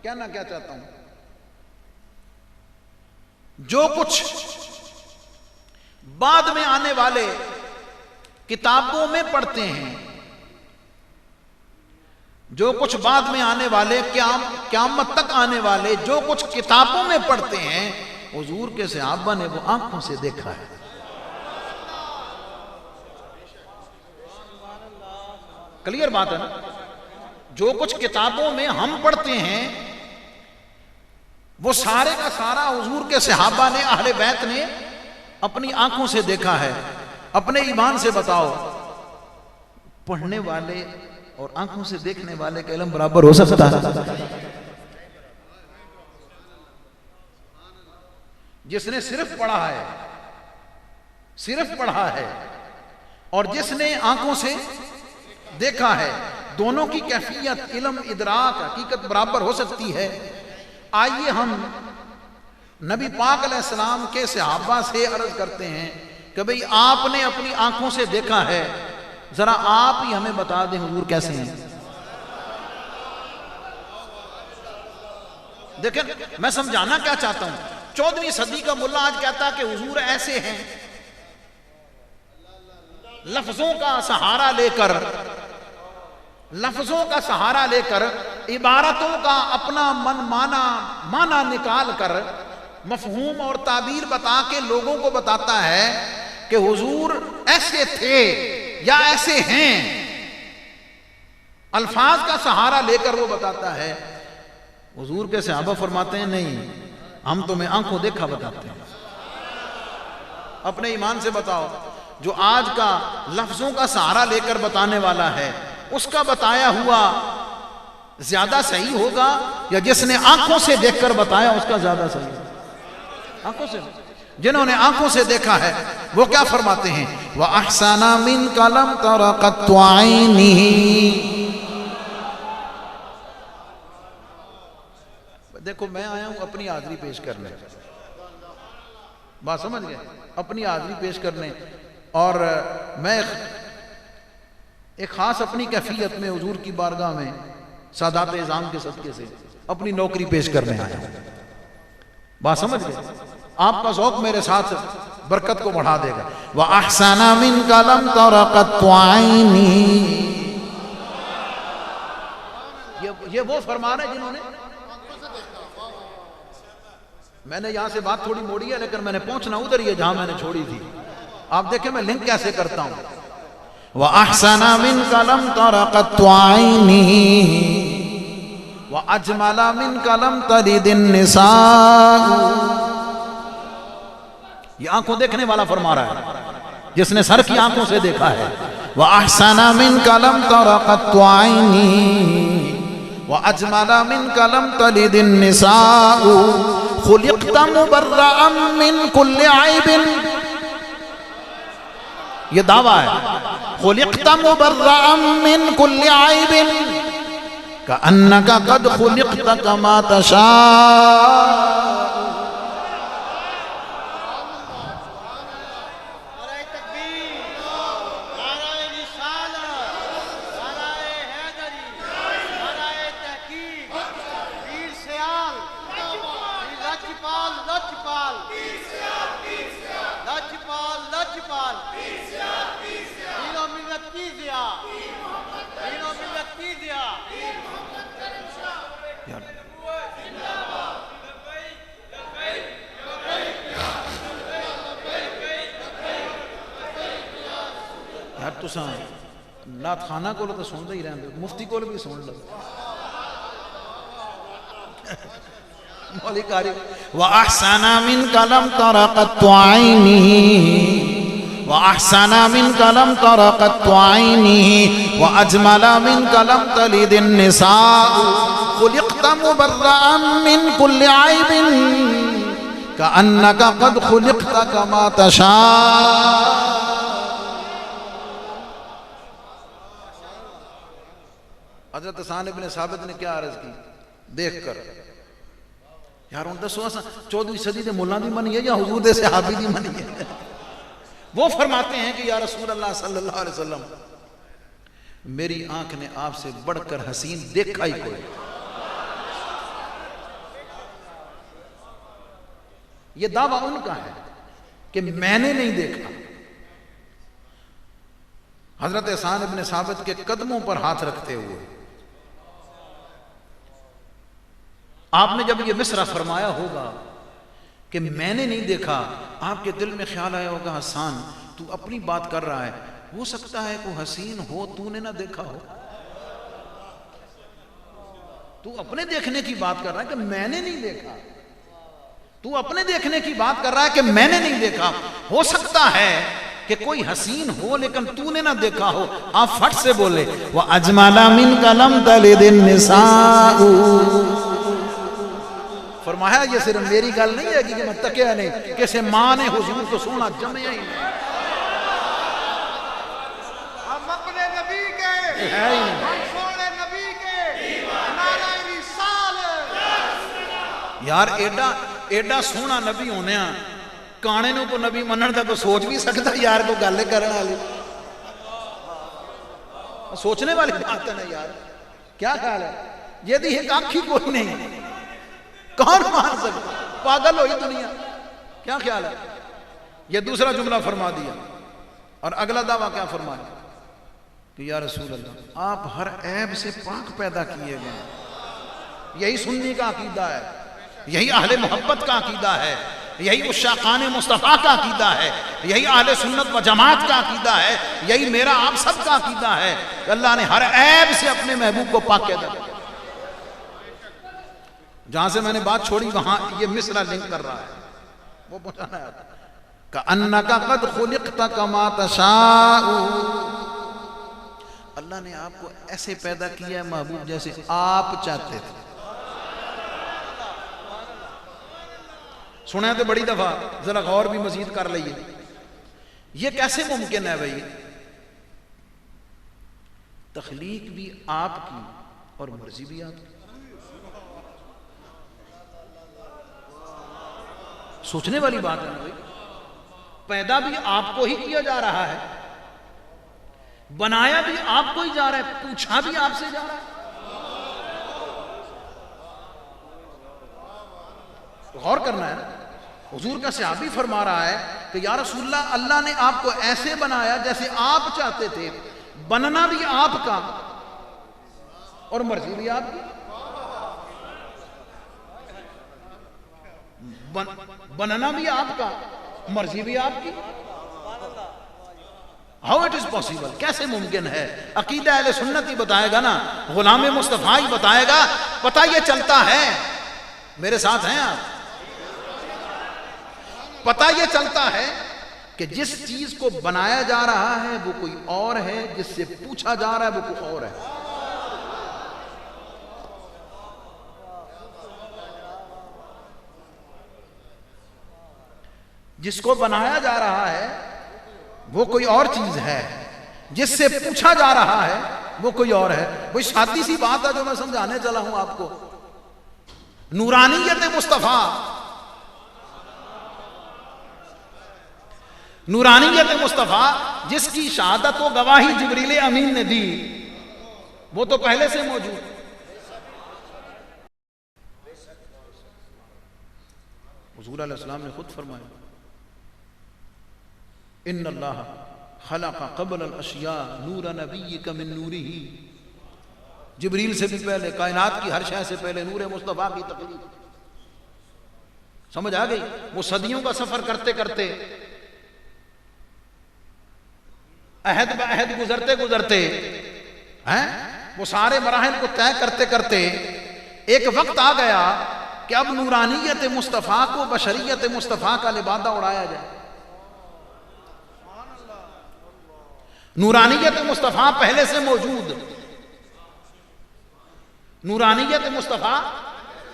کہنا کیا چاہتا ہوں، جو کچھ بعد میں آنے والے کتابوں میں پڑھتے ہیں، جو کچھ بعد میں آنے والے قیامت تک آنے والے جو کچھ کتابوں میں پڑھتے ہیں، حضور کے صحابہ نے وہ آنکھوں سے دیکھا ہے۔ کلیئر بات ہے نا؟ جو کچھ کتابوں میں ہم پڑھتے ہیں وہ سارے کا سارا حضور کے صحابہ نے، اہل بیت نے اپنی آنکھوں سے دیکھا ہے۔ اپنے ایمان سے بتاؤ، پڑھنے والے اور آنکھوں سے دیکھنے والے کا علم برابر ہو سکتا ہے؟ جس نے صرف پڑھا ہے، صرف پڑھا ہے، اور جس نے آنکھوں سے دیکھا ہے، دونوں کی کیفیت، علم، ادراک، حقیقت برابر ہو سکتی ہے؟ آئیے ہم نبی پاک علیہ السلام کے صحابہ سے عرض کرتے ہیں کہ بھئی آپ نے اپنی آنکھوں سے دیکھا ہے، ذرا آپ ہی ہمیں بتا دیں حضور کیسے ہیں۔ دیکھیں میں سمجھانا کیا چاہتا ہوں، 14ویں صدی کا ملا آج کہتا کہ حضور ایسے ہیں، لفظوں کا سہارا لے کر، لفظوں کا سہارا لے کر، عبارتوں کا اپنا من مانا نکال کر مفہوم اور تعبیر بتا کے لوگوں کو بتاتا ہے کہ حضور ایسے تھے یا ایسے ہیں، الفاظ کا سہارا لے کر وہ بتاتا ہے۔ حضور کے صحابہ فرماتے ہیں نہیں، ہم تمہیں آنکھوں دیکھا بتاتے ہیں۔ اپنے ایمان سے بتاؤ، جو آج کا لفظوں کا سہارا لے کر بتانے والا ہے، اس کا بتایا ہوا زیادہ صحیح ہوگا یا جس نے آنکھوں سے دیکھ کر بتایا اس کا زیادہ صحیح ہوگا؟ آنکھوں سے، جنہوں نے آنکھوں سے دیکھا ہے وہ کیا فرماتے ہیں؟ وَأَحْسَنَ مِنْكَ لَمْ تَرَ قَطُّ عَيْنِهِ۔ دیکھو میں آیا ہوں اپنی حاضری پیش کرنے، بات سمجھ گئے، اپنی حاضری پیش کرنے، اور میں ایک خاص اپنی کیفیت میں حضور کی بارگاہ میں سادات اعظام کے صدقے سے اپنی نوکری پیش کرنے آیا ہوں۔ بات سمجھ گئے؟ آپ کا ذوق میرے ساتھ برکت کو بڑھا دے گا۔ وَأَحْسَنَ مِنْكَ لَمْ تَرَ قَطُّ عَيْنِهِ۔ یہ وہ فرمان ہے جنہوں نے، میں نے یہاں سے بات تھوڑی موڑی ہے لیکن میں نے پہنچنا ادھر ہی ہے جہاں میں نے چھوڑی تھی۔ آپ دیکھیں میں لنک کیسے کرتا ہوں۔ وَأَحْسَنَ مِنْكَ لَمْ تَرَ قَطُّ عَيْنِهِ وَأَجْمَلَ مِنْكَ لَمْ تَلِدِ النِّسَاءُ. یہ آنکھوں دیکھنے والا فرما رہا ہے جس نے سر کی آنکھوں سے دیکھا ہے. وَأَحْسَنَ مِنْكَ لَمْ تَرَ قَطُّ عَيْنِي وَأَجْمَلَ مِنْكَ لَمْ تَلِدِ النِّسَاءُ خُلِقْتَ مُبَرَّأً مِنْ كُلِّ عَيْبٍ. یہ دعویٰ ہے. خُلِقْتَ مُبَرَّأً مِنْ كُلِّ عَيْبٍ كَأَنَّكَ قَدْ خُلِقْتَ كَمَا تَشَاءُ. یار تساں نعت خانہ کو تو سن ہی رہے مفتی کو بھی سن لو. مولی قاری وَأَحْسَنَ مِنْكَ لَمْ تَرَ قَطُّ عَيْنِهِ وَأَحْسَنَ مِنْكَ لَمْ تَرَ قَطُّ عَيْنِهِ وَأَجْمَلَ مِنْكَ لَمْ تَلِدِ النِّسَاءُ خُلِقْتَ مُبَرَّأً مِنْ كُلِّ عَيْبٍ كَأَنَّكَ قَدْ خُلِقْتَ كَمَا تَشَاءُ. حضرت حسان ابن ثابت نے کیا عرض کی دیکھ کر یار ان دسو 14ویں صدی دے مولا دی منی ہے یا حضور دے صحابی دی منی ہے. وہ فرماتے ہیں کہ یا رسول اللہ صلی اللہ علیہ وسلم میری آنکھ نے آپ سے بڑھ کر حسین دیکھا ہی کوئی. یہ دعویٰ ان کا ہے کہ میں نے نہیں دیکھا. حضرت حسان ابن ثابت کے قدموں پر ہاتھ رکھتے ہوئے آپ نے جب یہ مصرع فرمایا ہوگا کہ میں نے نہیں دیکھا, آپ کے دل میں خیال آیا ہوگا حسان تو اپنی بات کر رہا ہے, ہو سکتا ہے کوئی حسین ہو تو نے نہ دیکھا ہو. تو اپنے دیکھنے کی بات کر رہا ہے کہ میں نے نہیں دیکھا. تو اپنے دیکھنے کی بات کر رہا ہے کہ میں نے نہیں دیکھا. ہو سکتا ہے کہ کوئی حسین ہو لیکن تو نے نہ دیکھا ہو. آپ پھٹ سے بولے وَأَجْمَلَ مِنْكَ لَمْ تَلِدِ النِّسَاءُ. فرمایا یہ صرف میری گل نہیں ہے کہ میں تکیا نہیں, کیسے ماں نے حضور کو سونا جمعیا ہی نہیں. ہم اپنے نبی کے ہم سونے نبی کے نعرہ رسالت. یار ایڈا سونا نبی ہونے ہیں کانے نو کو نبی منن دا کوئی سوچ بھی سکتا یار کو گل کرنے والی سوچنے والی بات ہے نا یار. کیا خیال ہے یہ دی ایک آنکھ ہی کوئی نہیں, کون مان سکتا, پاگل ہوئی دنیا. کیا خیال ہے. یہ دوسرا جملہ فرما دیا اور اگلا دعویٰ کیا فرمایا کہ یا رسول اللہ آپ ہر عیب سے پاک پیدا کیے گئے. یہی سنی کا عقیدہ ہے, یہی اہل محبت کا عقیدہ ہے, یہی عشاقان مصطفیٰ کا عقیدہ ہے, یہی اہل سنت و جماعت کا عقیدہ ہے, یہی میرا آپ سب کا عقیدہ ہے. اللہ نے ہر عیب سے اپنے محبوب کو پاک پیدا کیا. جہاں سے میں نے بات چھوڑی وہاں یہ مصرع لنک کر رہا ہے, وہ پہنچانا ہے کَأَنَّكَ قَدْ خُلِقْتَ كَمَا تَشَاءُ. اللہ نے آپ کو ایسے پیدا کیا ہے محبوب جیسے آپ چاہتے تھے. سنا ہے تو بڑی دفعہ, ذرا غور بھی مزید کر لئیے. یہ کیسے ممکن ہے بھائی؟ تخلیق بھی آپ کی اور مرضی بھی آپ کی. سوچنے والی بات ہے نا بھائی. پیدا بھی آپ کو ہی کیا جا رہا ہے, بنایا بھی آپ کو ہی جا رہا ہے, پوچھا بھی آپ سے جا رہا ہے. غور کرنا ہے نا. حضور کا صحابی فرما رہا ہے کہ یا رسول اللہ اللہ نے آپ کو ایسے بنایا جیسے آپ چاہتے تھے, بننا بھی آپ کا اور مرضی بھی آپ کی. بننا بھی آپ کا, مرضی بھی آپ کی. ہاؤ اٹ از پاسبل، کیسے ممکن ہے؟ عقیدہ اہل سنت ہی بتائے گا نا، غلام مصطفیٰ ہی بتائے گا. پتہ یہ چلتا ہے، میرے ساتھ ہیں آپ، پتہ یہ چلتا ہے کہ جس چیز کو بنایا جا رہا ہے وہ کوئی اور ہے، جس سے پوچھا جا رہا ہے وہ کوئی اور ہے. جس کو بنایا جا رہا ہے وہ کوئی اور چیز ہے، جس سے پوچھا جا رہا ہے وہ کوئی اور ہے. کوئی سادی سی بات ہے جو میں سمجھانے چلا ہوں آپ کو. نورانیت مصطفیٰ، نورانیت مصطفیٰ جس کی شہادت و گواہی جبریل امین نے دی، وہ تو پہلے سے موجود. حضور علیہ السلام نے خود فرمایا ان اللہ خلق قبل الاشیاء نور نبیک من نورہ. جبریل سے بھی پہلے، کائنات کی ہر شے سے پہلے نور مصطفیٰ کی تخلیق. سمجھ آ گئی؟ وہ صدیوں کا سفر کرتے کرتے، عہد بعہد گزرتے گزرتے، وہ سارے مراحل کو طے کرتے کرتے ایک وقت آ گیا کہ اب نورانیت مصطفیٰ کو بشریت مصطفیٰ کا لبادہ اڑایا جائے. نورانیت مصطفیٰ پہلے سے موجود، نورانیت مصطفیٰ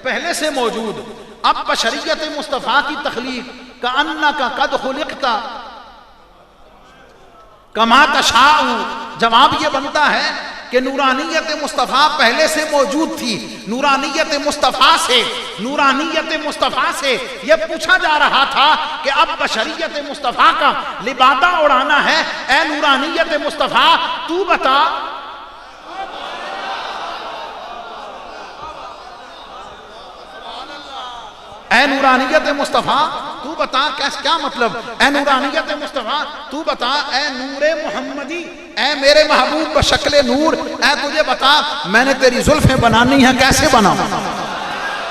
پہلے سے موجود. اب بشریت مصطفیٰ کی تخلیق، کأنک قد خلقت کما تشاء. جواب یہ بنتا ہے کہ نورانیت مصطفیٰ پہلے سے موجود تھی. نورانیت مصطفیٰ سے، نورانیت مصطفیٰ سے یہ پوچھا جا رہا تھا کہ اب بشریت مصطفیٰ کا لبادہ اڑانا ہے. اے نورانیت مصطفیٰ تو بتا، اے نورانیت مصطفیٰ تو بتا، کیا مطلب؟ اے نورانیت مصطفیٰ تو بتا، اے نور محمدی، اے میرے محبوب بشکل نور، اے تجھے بتا میں نے تیری زلفیں بنانی ہیں کیسے بناؤں،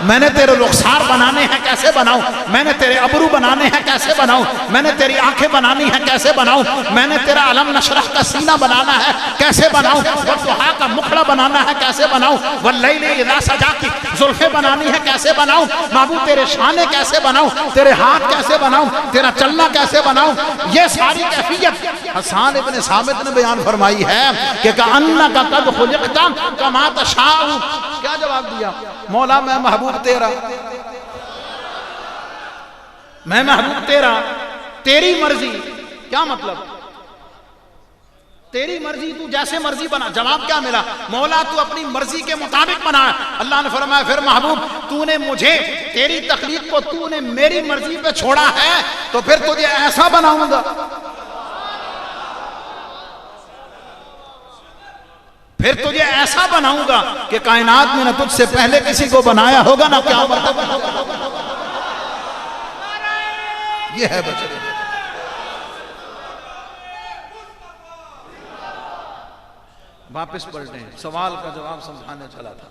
میں نے تیرے رخسار بنانے ہیں کیسے بناؤں، میں نے تیرے ابرو بنانے ہیں کیسے بناؤں، میں نے تیری آنکھیں بنانی ہیں کیسے بناؤں، میں نے تیرا علم نشرح کا سینہ بنانا ہے کیسے بناؤں، والضحیٰ کا مکھڑا بنانا ہے کیسے بناؤں، واللیل اذا سجا کی زلفیں بنانی ہے کیسے بناؤں. محبوب تیرے شانے کیسے بناؤں، تیرے ہاتھ کیسے بناؤں، تیرا چلنا کیسے بناؤں. یہ ساری کیفیت حسان ابن ثابت نے بیان فرمائی ہے کہ کأنک قد خلقت کما تشاء. کیا جواب دیا؟ مولا میں محبوب تیرا، میں محبوب تیرا، تیری مرضی. کیا مطلب؟ تیری مرضی، تو جیسے مرضی بنا. جواب کیا ملا؟ مولا تو اپنی مرضی کے مطابق بنا. اللہ نے فرمایا پھر محبوب تو نے مجھے، تیری تخلیق کو تو نے میری مرضی پہ چھوڑا ہے تو پھر تجھے ایسا بناؤں گا، پھر تجھے ایسا بناؤں گا کہ کائنات میں نہ تجھ سے پہلے کسی کو بنایا ہوگا نہ کیا مرتبہ. یہ ہے بچے. واپس پلٹیں، سوال کا جواب سمجھانے چلا تھا.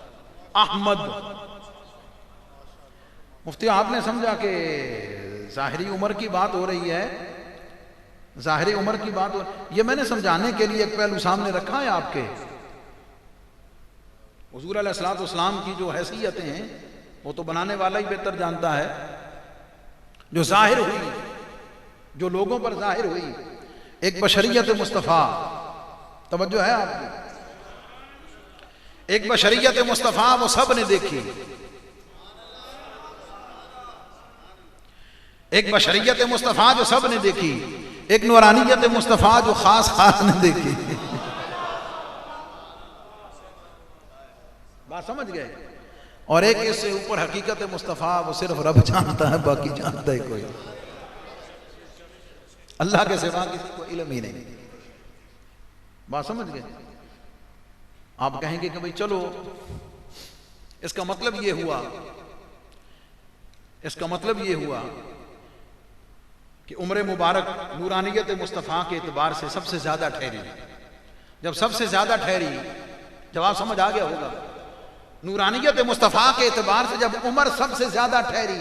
احمد مفتی آپ نے سمجھا کہ ظاہری عمر کی بات ہو رہی ہے، ظاہری عمر کی بات ہو. یہ میں نے سمجھانے کے لیے ایک پہلو سامنے رکھا ہے آپ کے. حضور علیہ السلام کی جو حیثیتیں ہیں وہ تو بنانے والا ہی بہتر جانتا ہے. جو ظاہر ہوئی، جو لوگوں پر ظاہر ہوئی، ایک بشریت مصطفیٰ. توجہ ہے آپ کی؟ ایک بشریت مصطفیٰ وہ سب نے دیکھی، ایک بشریت مصطفیٰ جو سب نے دیکھی، ایک نورانیت مصطفیٰ جو خاص خاص نے دیکھی. بات سمجھ گئے؟ اور ایک اس سے اوپر حقیقت مصطفیٰ وہ صرف رب جانتا ہے، باقی جانتا ہے کوئی، اللہ کے سوا کسی کو علم ہی نہیں. بات سمجھ گئے؟ آپ کہیں گے کہ بھئی چلو اس کا مطلب یہ ہوا، اس کا مطلب یہ ہوا کہ عمر مبارک نورانیت مصطفیٰ کے اعتبار سے سب سے زیادہ ٹھہری. جب سب سے زیادہ ٹھہری، جواب سمجھ آ گیا ہوگا. نورانیت مصطفیٰ کے اعتبار سے جب عمر سب سے زیادہ ٹھہری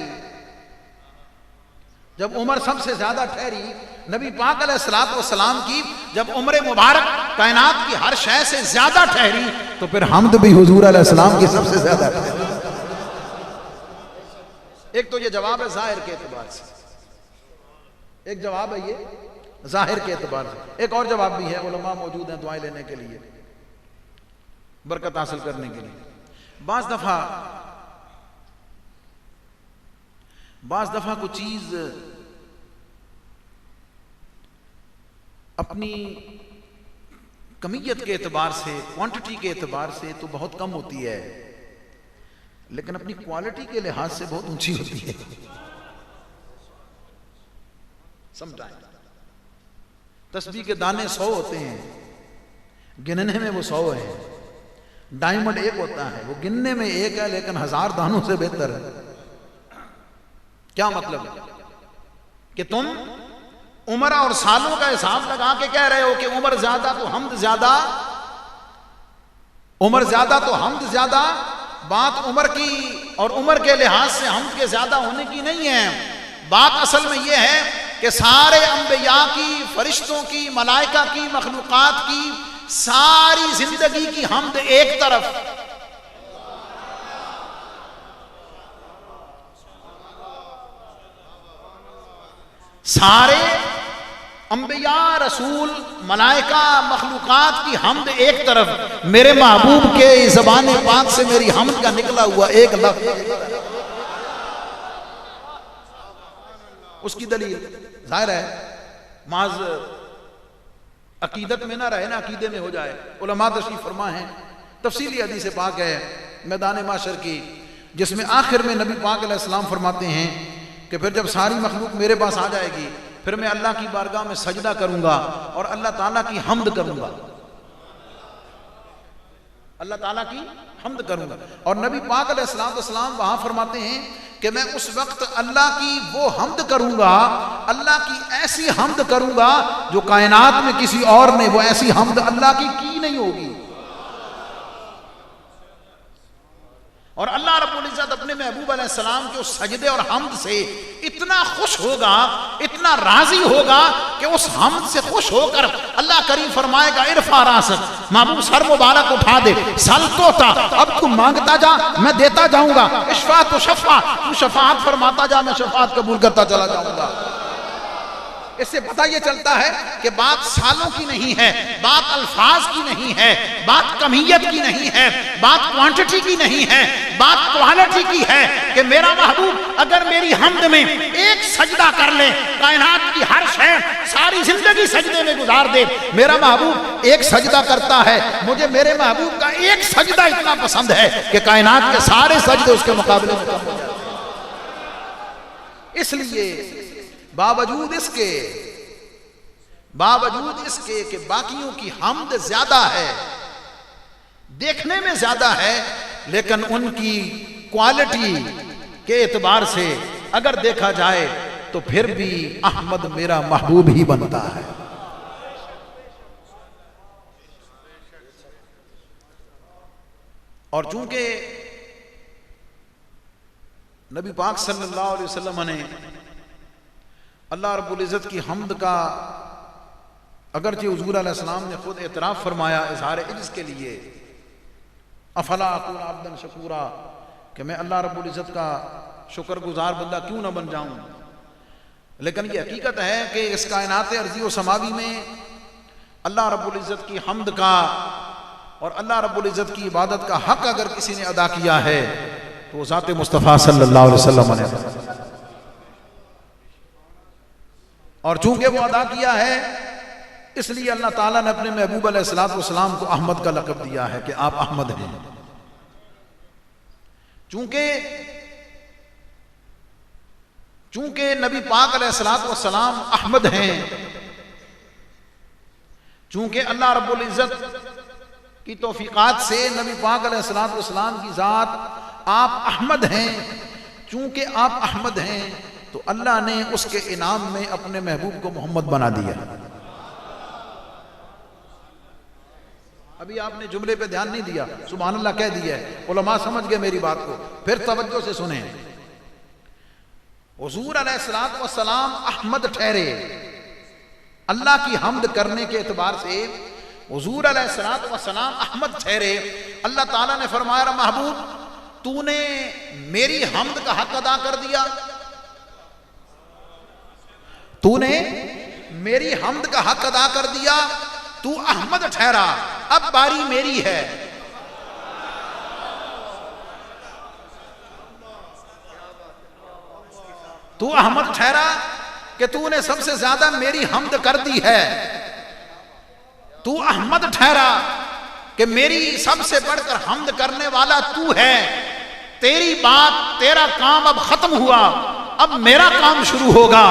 جب عمر سب سے زیادہ ٹھہری نبی پاک علیہ الصلوۃ والسلام کی، جب عمر مبارک کائنات کی ہر شے سے زیادہ ٹھہری تو پھر حمد بھی حضور علیہ السلام کی سب سے زیادہ ٹھہری۔ ایک تو یہ جواب ہے ظاہر کے اعتبار سے، ایک جواب ہے یہ ظاہر کے اعتبار سے، ایک اور جواب بھی ہے، علماء موجود ہیں دعائیں لینے کے لیے، برکت حاصل کرنے کے لیے۔ بعض دفعہ کوئی چیز اپنی کمیت کے اعتبار سے، کوانٹٹی کے اعتبار سے تو بہت کم ہوتی ہے، لیکن اپنی کوالٹی کے لحاظ سے بہت اونچی ہوتی ہے۔ سم ٹائم تسبیح کے دانے 100 ہوتے ہیں، گننے میں وہ 100 ہیں، ڈائمنڈ ایک ہوتا ہے، وہ گننے میں ایک ہے لیکن 1000 دانوں سے بہتر ہے۔ کیا مطلب کہ تم عمر اور سالوں کا حساب لگا کے کہہ رہے ہو کہ عمر زیادہ تو حمد زیادہ، عمر زیادہ تو حمد زیادہ، بات عمر کی اور عمر کے لحاظ سے حمد کے زیادہ ہونے کی نہیں ہے، بات اصل میں یہ ہے کہ سارے انبیاء کی، فرشتوں کی، ملائکہ کی، مخلوقات کی ساری زندگی کی حمد ایک طرف، سارے انبیاء، رسول، ملائکہ، مخلوقات کی حمد ایک طرف، میرے محبوب کے زبان پاک سے میری حمد کا نکلا ہوا ایک لفظ، اس کی دلیل ظاہر ہے، محض عقیدت میں نہ رہے نا، عقیدے میں ہو جائے۔ علماء تشریف فرما ہیں، تفصیلی حدیث پاک ہے میدان محشر کی، جس میں آخر میں نبی پاک علیہ السلام فرماتے ہیں کہ پھر جب ساری مخلوق میرے پاس آ جائے گی، پھر میں اللہ کی بارگاہ میں سجدہ کروں گا اور اللہ تعالیٰ کی حمد کروں گا، اللہ تعالیٰ کی حمد کروں گا، اور نبی پاک علیہ السلام وہاں فرماتے ہیں کہ میں اس وقت اللہ کی وہ حمد کروں گا، اللہ کی ایسی حمد کروں گا جو کائنات میں کسی اور نے وہ ایسی حمد اللہ کی نہیں ہوگی، اور اللہ رب العزت اپنے محبوب علیہ السلام کے اس سجدے اور حمد سے اتنا خوش ہوگا، اتنا راضی ہوگا کہ اس حمد سے خوش ہو کر اللہ کریم فرمائے گا ارفع راسک، محبوب سر مبارک اٹھا دے، سل توتا، اب تو مانگتا جا میں دیتا جاؤں گا، اشفع تو شفع، تو شفاعت فرماتا جا میں شفاعت قبول کرتا چلا جاؤں گا۔ اس سے پتہ یہ چلتا ہے کہ بات سالوں کی نہیں ہے، بات الفاظ کی نہیں ہے، بات کمیت کی نہیں ہے، بات کوانٹٹی کی نہیں ہے، بات کوالٹی کی ہے کہ میرا محبوب اگر میری حمد میں ایک سجدہ کر لے، کائنات کی ہر شے ساری زندگی سجدے میں گزار دے، میرا محبوب ایک سجدہ کرتا ہے، مجھے میرے محبوب کا ایک سجدہ اتنا پسند ہے کہ کائنات کے سارے سجدے اس کے مقابلے میں کم ہو جاتے ہیں۔ اس لیے باوجود اس کے کہ باقیوں کی حمد زیادہ ہے، دیکھنے میں زیادہ ہے، لیکن ان کی کوالٹی کے اعتبار سے اگر دیکھا جائے تو پھر بھی احمد میرا محبوب ہی بنتا ہے۔ اور چونکہ نبی پاک صلی اللہ علیہ وسلم نے اللہ رب العزت کی حمد کا اگرچہ حضور علیہ السلام نے خود اعتراف فرمایا اظہار عجز کے لیے، افلا اکون عبدا شکورا، کہ میں اللہ رب العزت کا شکر گزار بندہ کیوں نہ بن جاؤں، لیکن یہ حقیقت ہے کہ اس کائنات ارضی و سماوی میں اللہ رب العزت کی حمد کا اور اللہ رب العزت کی عبادت کا حق اگر کسی نے ادا کیا ہے تو وہ ذات مصطفیٰ صلی اللہ علیہ وسلم نے، اور چونکہ وہ ادا کیا ہے اس لیے اللہ تعالیٰ نے اپنے محبوب علیہ السلام کو احمد کا لقب دیا ہے کہ آپ احمد ہیں۔ چونکہ نبی پاک علیہ السلام احمد ہیں، چونکہ اللہ رب العزت کی توفیقات سے نبی پاک علیہ السلام کی ذات آپ احمد ہیں، چونکہ آپ احمد ہیں تو اللہ نے اس کے انعام میں اپنے محبوب کو محمد بنا دیا۔ ابھی آپ نے جملے پہ دھیان نہیں دیا، سبحان اللہ کہہ دیا ہے، علماء سمجھ گئے میری بات کو، پھر توجہ سے سنیں۔ حضور علیہ الصلوۃ والسلام احمد ٹھہرے. اللہ کی حمد کرنے کے اعتبار سے حضور علیہ الصلوۃ والسلام احمد ٹھہرے. اللہ تعالیٰ نے فرمایا محبوب تو نے میری حمد کا حق ادا کر دیا, تو نے میری حمد کا حق ادا کر دیا, تو احمد ٹھہرا, اب باری میری ہے. تو احمد ٹھہرا کہ تو نے سب سے زیادہ میری حمد کر دی ہے, تو احمد ٹھہرا کہ میری سب سے بڑھ کر حمد کرنے والا تو ہے. تیری بات تیرا کام اب ختم ہوا, اب میرا کام شروع ہوگا.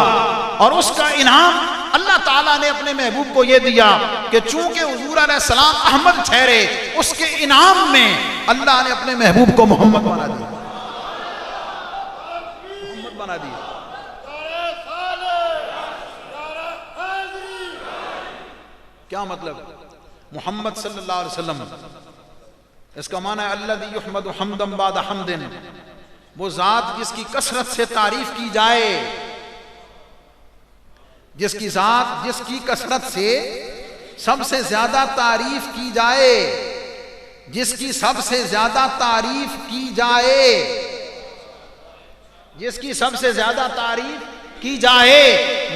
اور اس کا انعام اللہ تعالیٰ نے اپنے محبوب کو یہ دیا کہ چونکہ حضور علیہ السلام احمد ٹھہرے, اس کے انعام میں اللہ نے اپنے محبوب کو محمد بنا دیا. محمد بنا دیا. کیا مطلب؟ محمد صلی اللہ علیہ وسلم, اس کا معنی ہے الذی یحمد حمدا بعد حمد, وہ ذات جس کی کثرت سے تعریف کی جائے, جس کی ذات جس کی کثرت سے سب سے زیادہ تعریف کی جائے, جس کی سب سے زیادہ تعریف کی جائے, جس کی سب سے زیادہ تعریف کی جائے.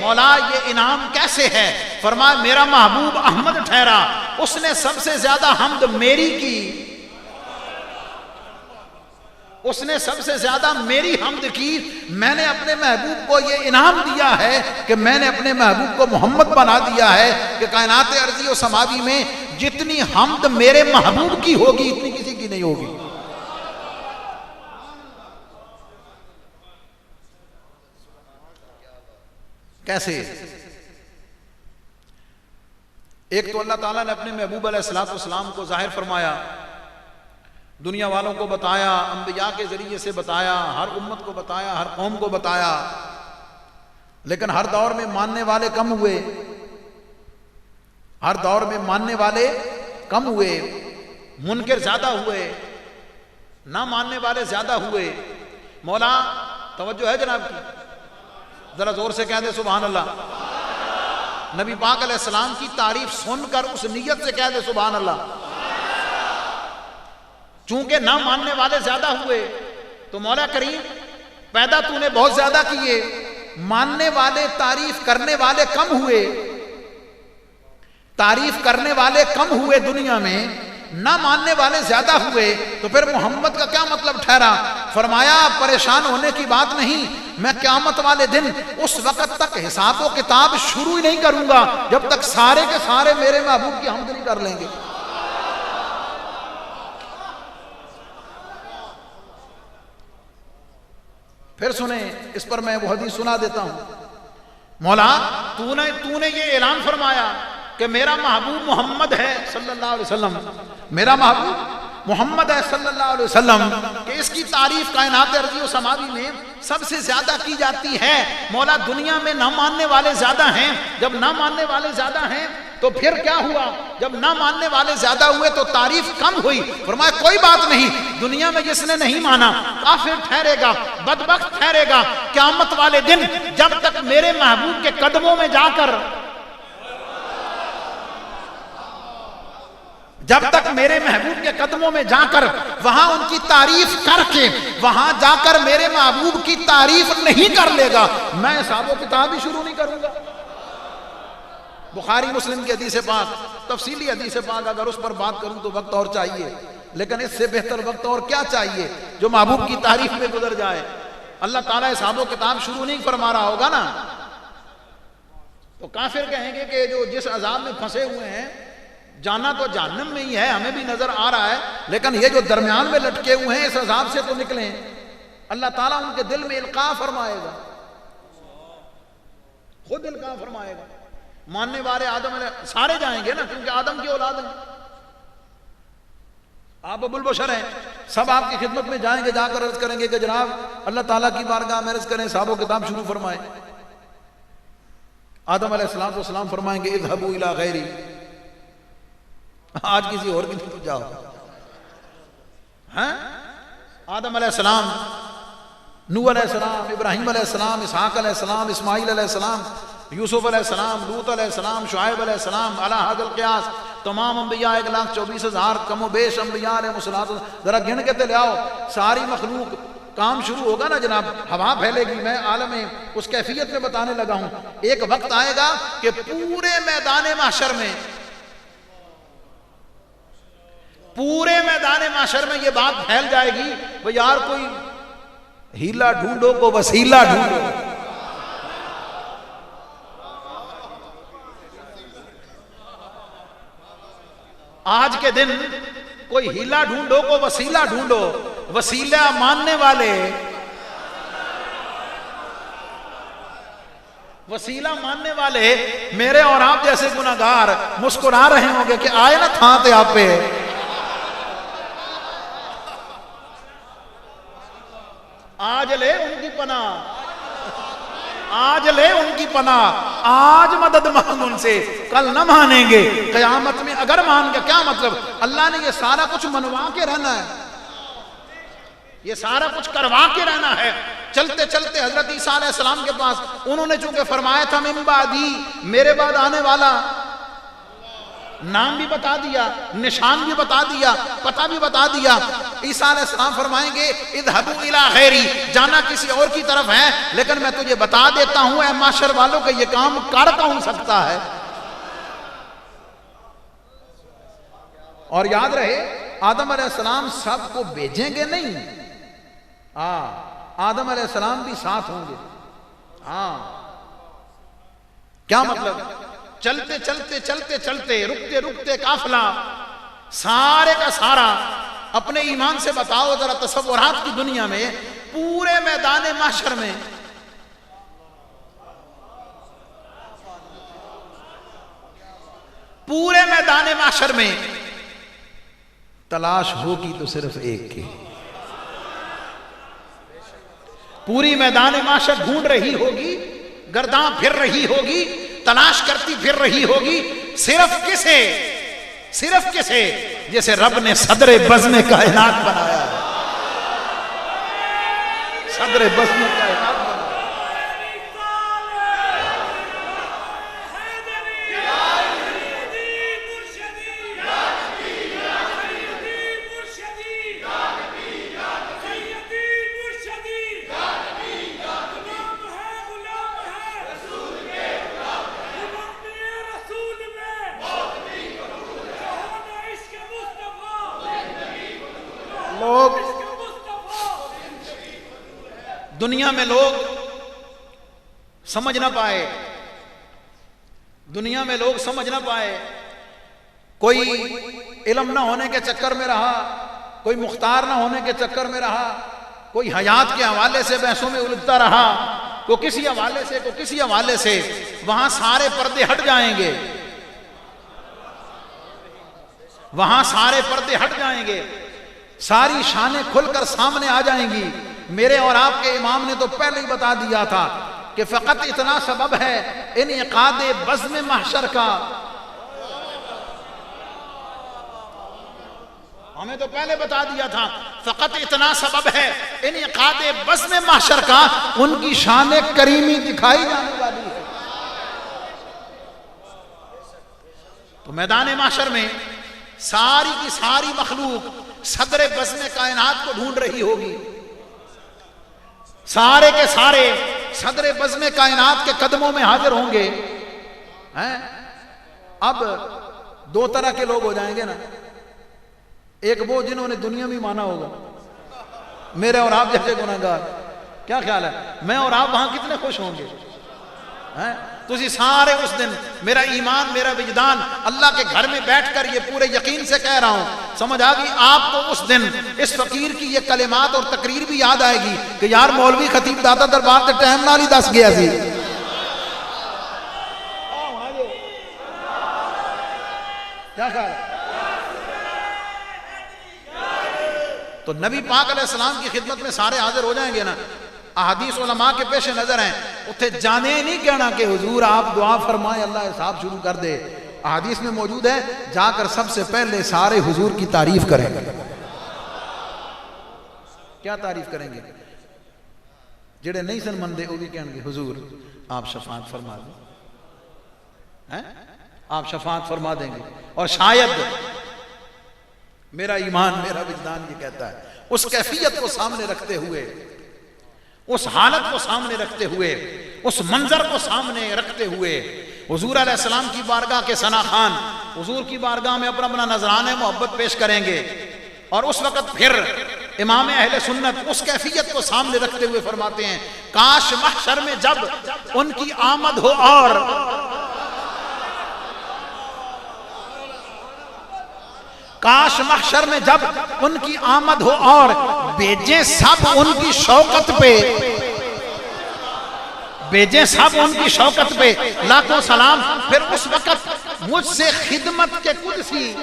مولا یہ انعام کیسے ہے؟ فرمایا میرا محبوب احمد ٹھہرا, اس نے سب سے زیادہ حمد میری کی, اس نے سب سے زیادہ میری حمد کی. میں نے اپنے محبوب کو یہ انعام دیا ہے کہ میں نے اپنے محبوب کو محمد بنا دیا ہے کہ کائنات ارضی و سماوی میں جتنی حمد میرے محبوب کی ہوگی اتنی کسی کی نہیں ہوگی. کیسے؟ ایک تو اللہ تعالیٰ نے اپنے محبوب علیہ الصلوۃ والسلام کو ظاہر فرمایا, دنیا والوں کو بتایا, انبیاء کے ذریعے سے بتایا, ہر امت کو بتایا, ہر قوم کو بتایا, لیکن ہر دور میں ماننے والے کم ہوئے, ہر دور میں ماننے والے کم ہوئے, منکر زیادہ ہوئے, نہ ماننے والے زیادہ ہوئے. مولا توجہ ہے جناب کی؟ ذرا زور سے کہہ دے سبحان اللہ. نبی پاک علیہ السلام کی تعریف سن کر اس نیت سے کہہ دے سبحان اللہ. چونکہ نہ ماننے والے زیادہ ہوئے تو مولا کریم پیدا تو نے بہت زیادہ کیے, ماننے والے تعریف کرنے والے کم ہوئے, تعریف کرنے والے کم ہوئے دنیا میں, نہ ماننے والے زیادہ ہوئے. تو پھر محمد کا کیا مطلب ٹھہرا؟ فرمایا پریشان ہونے کی بات نہیں, میں قیامت والے دن اس وقت تک حساب و کتاب شروع ہی نہیں کروں گا جب تک سارے کے سارے میرے محبوب کی حمد نہیں کر لیں گے. پھر سنیں, اس پر میں وہ حدیث سنا دیتا ہوں. مولا تو نے یہ اعلان فرمایا کہ میرا محبوب محمد ہے صلی اللہ علیہ وسلم, میرا محبوب محمد ہے صلی اللہ علیہ وسلم, کہ اس کی تعریف کائنات ارضی و سماوی میں سب سے زیادہ کی جاتی ہے. مولا دنیا میں نہ ماننے والے زیادہ ہیں, جب نہ ماننے والے زیادہ ہیں تو پھر کیا ہوا؟ جب نہ ماننے والے زیادہ ہوئے تو تعریف کم ہوئی. فرمایا کوئی بات نہیں, دنیا میں جس نے نہیں مانا کافر ٹھہرے گا, بدبخت ٹھہرے گا. قیامت والے دن جب تک میرے محبوب کے قدموں میں جا کر, جب تک میرے محبوب کے قدموں میں جا کر وہاں ان کی تعریف کر کے وہاں جا کر میرے محبوب کی تعریف نہیں کر لے گا, میں حساب و کتاب ہی شروع نہیں کروں گا. بخاری مسلم کی حدیث پاک, تفصیلی حدیث پاک, اگر اس پر بات کروں تو وقت اور چاہیے, لیکن اس سے بہتر وقت اور کیا چاہیے جو محبوب کی تعریف میں گزر جائے. اللہ تعالیٰ حساب و کتاب شروع نہیں فرما رہا ہوگا نا, تو کافر کہیں گے کہ جو جس عذاب میں پھنسے ہوئے ہیں جانا تو جہنم میں ہی ہے, ہمیں بھی نظر آ رہا ہے, لیکن یہ جو درمیان میں لٹکے ہوئے ہیں اس عذاب سے تو نکلیں. اللہ تعالیٰ ان کے دل میں القاء فرمائے گا, خود القاء فرمائے گا. ماننے والے آدم سارے جائیں گے نا, کیونکہ آدم کی اولاد ہیں, آپ ابو البشر ہیں, سب آپ کی خدمت میں جائیں گے, جا کر عرض کریں گے کہ جناب اللہ تعالیٰ کی بارگاہ میں عرض کریں حساب و کتاب شروع فرمائیں. آدم علیہ السلام فرمائیں گے اذهبوا الى غیری, آج کسی اور کی طرف جاؤ. آدم علیہ السلام نوح علیہ السلام، ابراہیم علیہ السلام، اسحاق علیہ السلام، اسماعیل علیہ السلام، یوسف علیہ السلام، لوط علیہ السلام، شعیب علیہ السلام، علی حد القیاس تمام انبیاء 1,24,000 کم و بیش انبیاء علیہ الصلوۃ، ذرا گن کے لے آؤ ساری مخلوق. کام شروع ہوگا نا جناب، ہوا پھیلے گی. میں عالم اس کیفیت میں بتانے لگا ہوں. ایک وقت آئے گا کہ پورے میدان محشر میں، پورے میدان محشر میں یہ بات پھیل جائے گی بھئی یار کوئی ہیلا ڈھونڈو، کو وسیلہ ڈھونڈو. آج کے دن کوئی ہیلا ڈھونڈو، کو وسیلہ ڈھونڈو. وسیلہ ماننے والے، وسیلہ ماننے والے میرے اور آپ جیسے گناہگار مسکرا رہے ہوں گے کہ آئے نا تھا تے آپ پہ. آج لے ان کی پناہ، آج لے ان کی پناہ، آج مدد مانگ ان سے، کل نہ مانیں گے. قیامت میں اگر مان گے کیا مطلب؟ اللہ نے یہ سارا کچھ منوا کے رہنا ہے، یہ سارا کچھ کروا کے رہنا ہے. چلتے چلتے حضرت عیسیٰ علیہ السلام کے پاس، انہوں نے چونکہ فرمایا تھا من بعدی، میرے بعد آنے والا، نام بھی بتا دیا، نشان بھی بتا دیا، پتہ بھی بتا دیا. عیسیٰ علیہ السلام فرمائیں گے اذهبوا الى غیری، جانا کسی اور کی طرف ہے، لیکن میں تجھے بتا دیتا ہوں اے معاشر والوں کہ یہ کام کر کون سکتا ہے. اور یاد رہے آدم علیہ السلام سب کو بھیجیں گے نہیں، آدم علیہ السلام بھی ساتھ ہوں گے. کیا مطلب؟ چلتے چلتے چلتے چلتے، رکتے رکتے قافلہ سارے کا سارا اپنے ایمان سے بتاؤ ذرا تصورات کی دنیا میں، پورے میدان محشر میں پورے میدان محشر میں تلاش ہوگی تو صرف ایک کی. پوری میدان محشر ڈھونڈ رہی ہوگی، گرداں پھر رہی ہوگی، تلاش کرتی پھر رہی ہوگی، صرف کسے؟ صرف کسے؟ جیسے رب نے صدر بزم کائنات بنایا ہے، صدر بزم کائنات بنایا. دنیا میں لوگ سمجھ نہ پائے، دنیا میں لوگ سمجھ نہ پائے، کوئی علم نہ ہونے کے چکر میں رہا، کوئی مختار نہ ہونے کے چکر میں رہا، کوئی حیات کے حوالے سے بحثوں میں الجھتا رہا، کوئی کسی حوالے سے، کوئی کسی حوالے سے. وہاں سارے پردے ہٹ جائیں گے، وہاں سارے پردے ہٹ جائیں گے، ساری شانیں کھل کر سامنے آ جائیں گی. میرے اور آپ کے امام نے تو پہلے ہی بتا دیا تھا کہ فقط اتنا سبب ہے انعقاد بزم محشر کا. ہمیں تو پہلے بتا دیا تھا فقط اتنا سبب ہے انعقاد بزم محشر کا، ان کی شان کریمی دکھائی جانے والی ہے. تو میدان محشر میں ساری کی ساری مخلوق صدر بزم کائنات کو ڈھونڈ رہی ہوگی، سارے کے سارے صدر بزم کائنات کے قدموں میں حاضر ہوں گے. اب دو طرح کے لوگ ہو جائیں گے نا، ایک وہ جنہوں نے دنیا میں مانا ہوگا، میرے اور آپ جیسے گناہگار. کیا خیال ہے میں اور آپ وہاں کتنے خوش ہوں گے؟ تسی سارے اس دن، میرا ایمان میرا وجدان اللہ کے گھر میں بیٹھ کر یہ پورے یقین سے کہہ رہا ہوں، سمجھ آ گئی آپ کو اس دن اس فقیر کی یہ کلمات اور تقریر بھی یاد آئے گی کہ یار مولوی خطیب داتا دربار تے ٹائم نال ہی دس گیا سی. کیا خیال ہے؟ تو نبی پاک علیہ السلام کی خدمت میں سارے حاضر ہو جائیں گے نا. احادیث علماء کے پیش نظر ہیں، اتھے جانے نہیں کہنا کہ حضور آپ دعا فرمائیں اللہ حساب شروع کر دے. احادیث میں موجود ہے جا کر سب سے پہلے سارے حضور کی تعریف کریں گے. کیا تعریف کریں گے؟ جڑے نہیں سن مندے وہ بھی کہیں گے حضور آپ شفاعت فرما دیں، آپ شفاعت فرما دیں گے. اور شاید میرا ایمان میرا وجدان یہ کہتا ہے اس کیفیت کو سامنے رکھتے ہوئے، اس حالت کو سامنے رکھتے ہوئے، اس منظر کو سامنے رکھتے ہوئے حضور علیہ السلام کی بارگاہ کے ثنا خان حضور کی بارگاہ میں اپنا اپنا نذرانہ محبت پیش کریں گے. اور اس وقت پھر امام اہل سنت اس کیفیت کو سامنے رکھتے ہوئے فرماتے ہیں کاش محشر میں جب ان کی آمد ہو اور کاش محشر میں جب ان کی آمد ہو اور بھیجیں سب ان کی شوکت پہ، بھیجیں سب ان کی شوکت پہ لاکھوں سلام. پھر اس وقت مجھ سے خدمت کے قدسی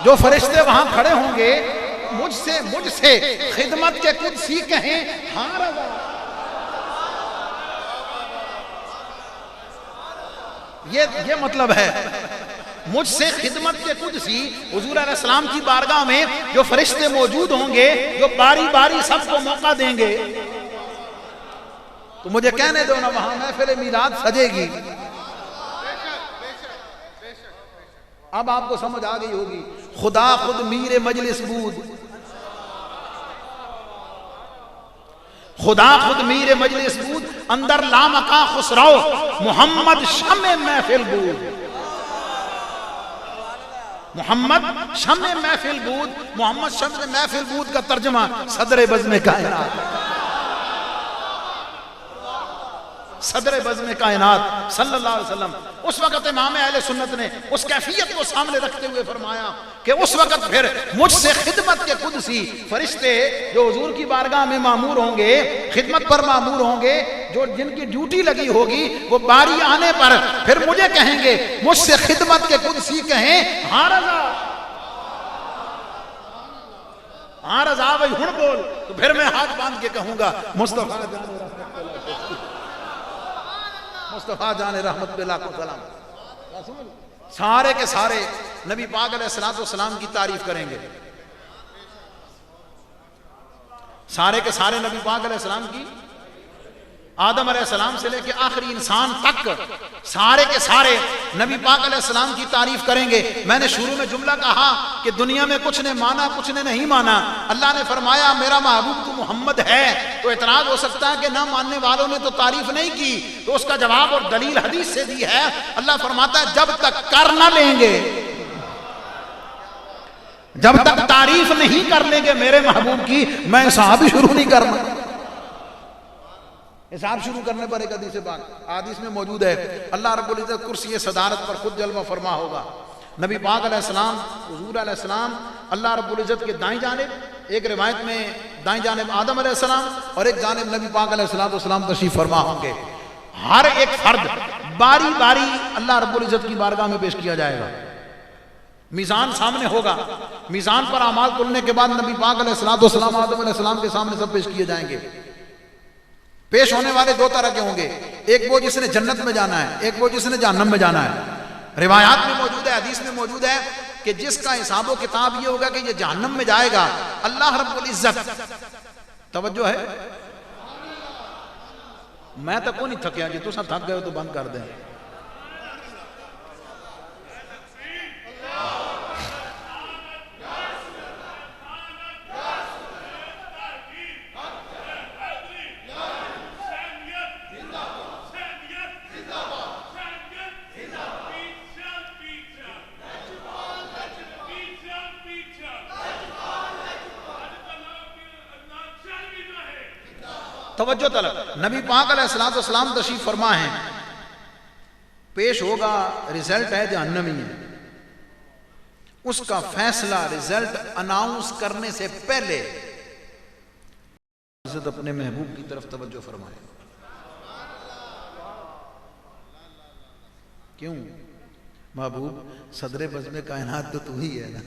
جو فرشتے وہاں کھڑے ہوں گے مجھ سے خدمت کے قدسی کہیں ہاں رضا. یہ مطلب ہے مجھ سے خدمت کے قدسی حضور علیہ السلام کی بارگاہ میں جو فرشتے موجود ہوں گے جو باری باری سب کو موقع دیں گے. تو مجھے کہنے دو نا وہاں محفل میلاد سجے گی. اب آپ کو سمجھ آ گئی ہوگی خدا خود میر مجلس بود، خدا خود میر مجلس بود اندر لامکا خسرو محمد شمع محفل بود. محمد شمع محفل بود. محمد شمع محفل بود کا ترجمہ صدر بزم کائنات، صدر بزم کائنات صلی اللہ علیہ وسلم. اس وقت امام اہل سنت نے اس کیفیت کو سامنے رکھتے ہوئے فرمایا کہ اس وقت پھر مجھ سے خدمت کے قدسی فرشتے جو حضور کی بارگاہ میں مامور ہوں گے، خدمت پر مامور ہوں گے، جو جن کی ڈیوٹی لگی ہوگی، وہ باری آنے پر پھر مجھے کہیں گے مجھ سے خدمت کے قدسی کہیں ہاں رضا، ہاں رضا بھائی ہن بول. تو پھر میں ہاتھ باندھ کے کہوں گا مصطفیٰ جان رحمت بلا کو سلام. سارے کے سارے نبی پاک علیہ السلام کی تعریف کریں گے، سارے کے سارے نبی پاک علیہ السلام کی، آدم علیہ السلام سے لے کے آخری انسان تک سارے کے سارے نبی پاک علیہ السلام کی تعریف کریں گے. میں نے شروع میں جملہ کہا کہ دنیا میں کچھ نے مانا کچھ نے نہیں مانا. اللہ نے فرمایا میرا محبوب تو محمد ہے. تو اعتراض ہو سکتا ہے کہ نہ ماننے والوں نے تو تعریف نہیں کی، تو اس کا جواب اور دلیل حدیث سے دی ہے. اللہ فرماتا ہے جب تک کر نہ لیں گے، جب تک تعریف نہیں کر لیں گے میرے محبوب کی، میں حساب ہی شروع نہیں کرنا. حساب شروع کرنے پر ایک حدیث پاک حدیث میں موجود ہے اللہ رب العزت کرسی صدارت پر خود جلوہ فرما ہوگا. نبی پاک علیہ السلام حضور علیہ السلام اللہ رب العزت کے دائیں جانب، ایک روایت میں دائیں جانب آدم علیہ السلام اور ایک جانب نبی پاک علیہ السلام تشریف فرما ہوں گے. ہر ایک فرد باری باری اللہ رب العزت کی بارگاہ میں پیش کیا جائے گا. میزان سامنے ہوگا، میزان پر اعمال تلنے کے بعد نبی پاک علیہ السلام آدم علیہ السلام کے سامنے سب پیش کیے جائیں گے. پیش ہونے والے دو طرح کے ہوں گے، ایک وہ جس نے جنت میں جانا ہے، ایک وہ جس نے جہنم میں جانا ہے. روایات میں موجود ہے، حدیث میں موجود ہے کہ جس کا حساب و کتاب یہ ہوگا کہ یہ جہنم میں جائے گا، اللہ رب العزت، توجہ ہے، میں تک کو نہیں تھکیا جی، تو سب تھک گئے ہو تو بند کر دیں. توجہ طلب. نبی پاک علیہ السلام تشریف فرما ہیں، پیش ہوگا، ریزلٹ ہے جہنمی ہے. اس کا فیصلہ ریزلٹ اناؤنس کرنے سے پہلے عزت اپنے محبوب کی طرف توجہ فرمائے. کیوں؟ محبوب صدر بزم کائنات تو ہی ہے نا،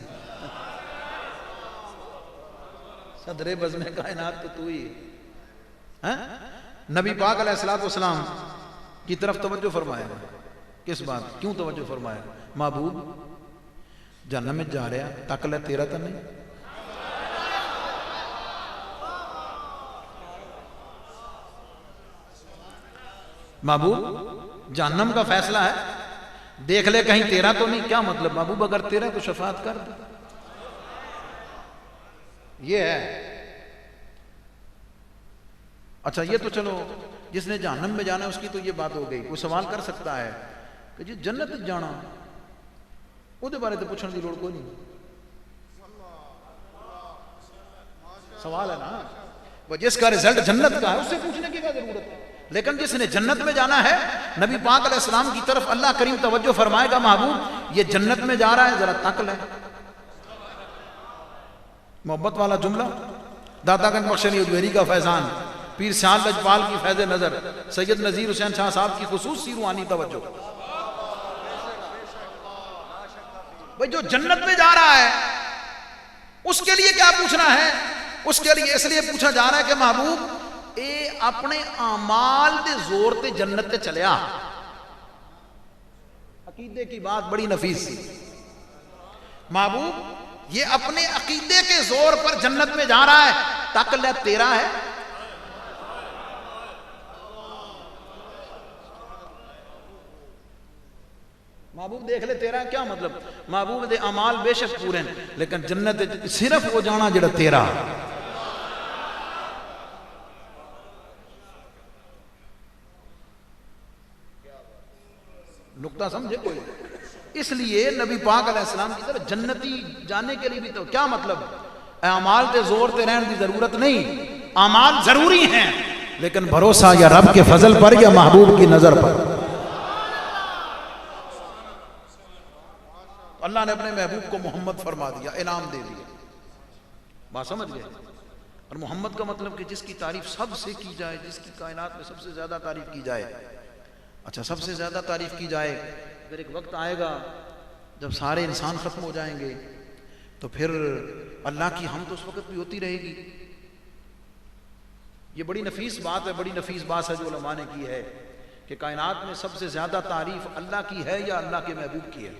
صدر بزم کائنات تو ہی ہے. نبی پاک علیہ السلام کی طرف توجہ فرمایا. کس بات؟ کیوں توجہ فرمایا؟ محبوب جہنم میں جا رہا، تک لے تیرا تو نہیں، محبوب جہنم کا فیصلہ ہے، دیکھ لے کہیں تیرا تو نہیں. کیا مطلب؟ محبوب اگر تیرا تو شفاعت کر دے. یہ ہے. اچھا یہ تو چلو جس نے جہنم میں جانا ہے اس کی تو یہ بات ہو گئی. کوئی سوال کر سکتا ہے کہ جی جنت جانا وہ دے بارے تو پوچھنے کی لوڑ کوئی نہیں. سوال ہے نا، وہ جس کا رزلٹ جنت کا ہے اس سے پوچھنے کی کیا ضرورت ہے. لیکن جس نے جنت میں جانا ہے، نبی پاک علیہ السلام کی طرف اللہ کریم توجہ فرمائے گا، محبوب یہ جنت میں جا رہا ہے ذرا تک لے. محبت والا جملہ داتا گنج بخش علی اجمیری کا فیضان، پیر سیال لجپال کی فیض نظر، سید نذیر حسین شاہ صاحب کی خصوصی روحانی توجہ. بھئی جو جنت میں جا رہا ہے اس کے لیے کیا پوچھنا ہے؟ اس کے لیے اس لیے پوچھا جا رہا ہے کہ محبوب اے اپنے اعمال دے زور تے جنت تے چلیا. عقیدے کی بات بڑی نفیس سی. محبوب یہ اپنے عقیدے کے زور پر جنت میں جا رہا ہے، تک لے تیرا ہے. محبوب دیکھ لے تیرا کیا مطلب؟ محبوب دے اعمال بے شک پورے ہیں لیکن جنت صرف وہ جانا جڑا تیرا. نقطہ سمجھے کوئی؟ اس لیے نبی پاک علیہ السلام کی طرف جنتی جانے کے لیے بھی تو کیا مطلب؟ اعمال تے زور تے رہن کی ضرورت نہیں. اعمال ضروری ہیں لیکن بھروسہ یا رب کے فضل پر یا محبوب کی نظر پر. اللہ نے اپنے محبوب کو محمد فرما دیا، انعام دے دیا. بات سمجھ گئے؟ اور محمد کا مطلب کہ جس کی تعریف سب سے کی جائے، جس کی کائنات میں سب سے زیادہ تعریف کی جائے. اچھا سب سے زیادہ تعریف کی جائے، پھر ایک وقت آئے گا جب سارے انسان ختم ہو جائیں گے تو پھر اللہ کی حمد اس وقت بھی ہوتی رہے گی. یہ بڑی نفیس بات ہے، بڑی نفیس بات ہے جو علماء نے کی ہے کہ کائنات میں سب سے زیادہ تعریف اللہ کی ہے یا اللہ کے محبوب کی ہے.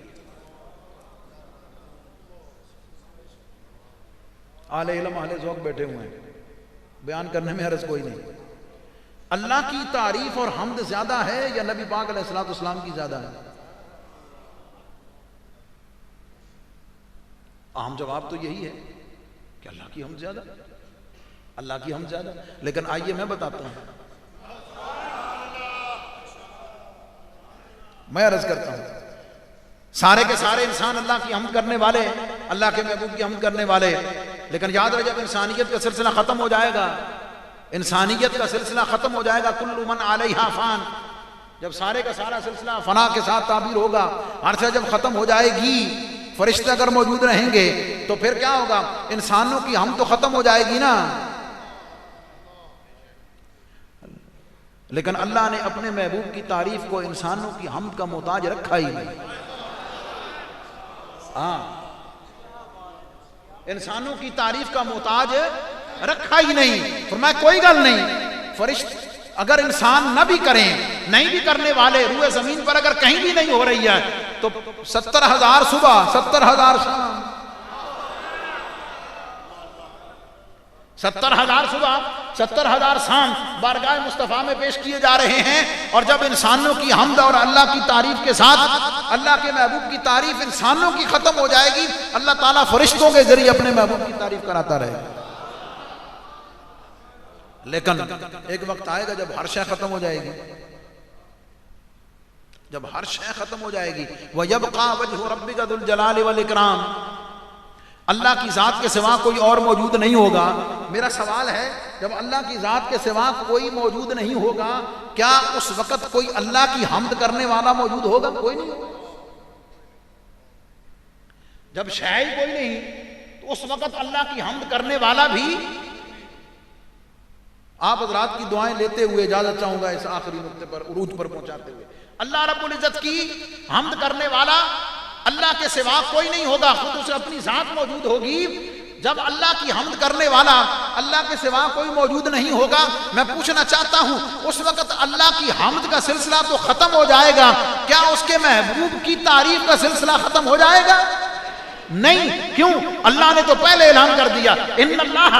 اہل علم اہل ذوق بیٹھے ہوئے ہیں، بیان کرنے میں حرج کوئی نہیں. اللہ کی تعریف اور حمد زیادہ ہے یا نبی پاک علیہ الصلوۃ والسلام کی زیادہ ہے؟ اہم جواب تو یہی ہے کہ اللہ کی حمد زیادہ، اللہ کی حمد زیادہ. لیکن آئیے میں بتاتا ہوں، میں عرض کرتا ہوں سارے کے سارے انسان اللہ کی حمد کرنے والے، اللہ کے محبوب کی حمد کرنے والے. لیکن یاد رہے جب انسانیت کا سلسلہ ختم ہو جائے گا، انسانیت کا سلسلہ ختم ہو جائے گا، کل من علیہا فان، جب سارے کا سارا سلسلہ فنا کے ساتھ تعبیر ہوگا، عرصہ جب ختم ہو جائے گی، فرشتے اگر موجود رہیں گے تو پھر کیا ہوگا؟ انسانوں کی حمد تو ختم ہو جائے گی نا. لیکن اللہ نے اپنے محبوب کی تعریف کو انسانوں کی حمد کا محتاج رکھا ہی نہیں. ہاں انسانوں کی تعریف کا محتاج رکھا ہی نہیں. فرمایا کوئی گل نہیں، فرشت اگر انسان نہ بھی کریں، نہیں بھی کرنے والے، روئے زمین پر اگر کہیں بھی نہیں ہو رہی ہے تو 70,000 صبح 70,000 شام، 70,000 صبح 70,000 شام بارگاہ مصطفیٰ میں پیش کیے جا رہے ہیں. اور جب انسانوں کی حمد اور اللہ کی تعریف کے ساتھ اللہ کے محبوب کی تعریف انسانوں کی ختم ہو جائے گی، اللہ تعالیٰ فرشتوں کے ذریعے اپنے محبوب کی تعریف کراتا رہے گا. لیکن ایک وقت آئے گا جب ہر شے ختم ہو جائے گی، جب ہر شے ختم ہو جائے گی. وَيَبْقَى وَجْهُ رَبِّكَ ذُو الْجَلَالِ وَالْإِكْرَامِ، اللہ کی ذات کے سوا کوئی اور موجود نہیں ہوگا. میرا سوال ہے جب اللہ کی ذات کے سوا کوئی موجود نہیں ہوگا، کیا اس وقت کوئی اللہ کی حمد کرنے والا موجود ہوگا؟ کوئی نہیں ہوگا. جب شے ہی کوئی نہیں تو اس وقت اللہ کی حمد کرنے والا بھی. آپ حضرات کی دعائیں لیتے ہوئے اجازت چاہوں گا اس آخری نقطے پر عروج پر پہنچاتے ہوئے، اللہ رب العزت کی حمد کرنے والا اللہ کے سوا کوئی نہیں ہوگا، خود اسے اپنی ذات موجود ہوگی. جب اللہ کی حمد کرنے والا اللہ کے سوا کوئی موجود نہیں ہوگا، میں پوچھنا چاہتا ہوں اس وقت اللہ کی حمد کا سلسلہ تو ختم ہو جائے گا، کیا اس کے محبوب کی تعریف کا سلسلہ ختم ہو جائے گا؟ نہیں. کیوں؟ اللہ نے تو پہلے اعلان کر دیا، ان اللہ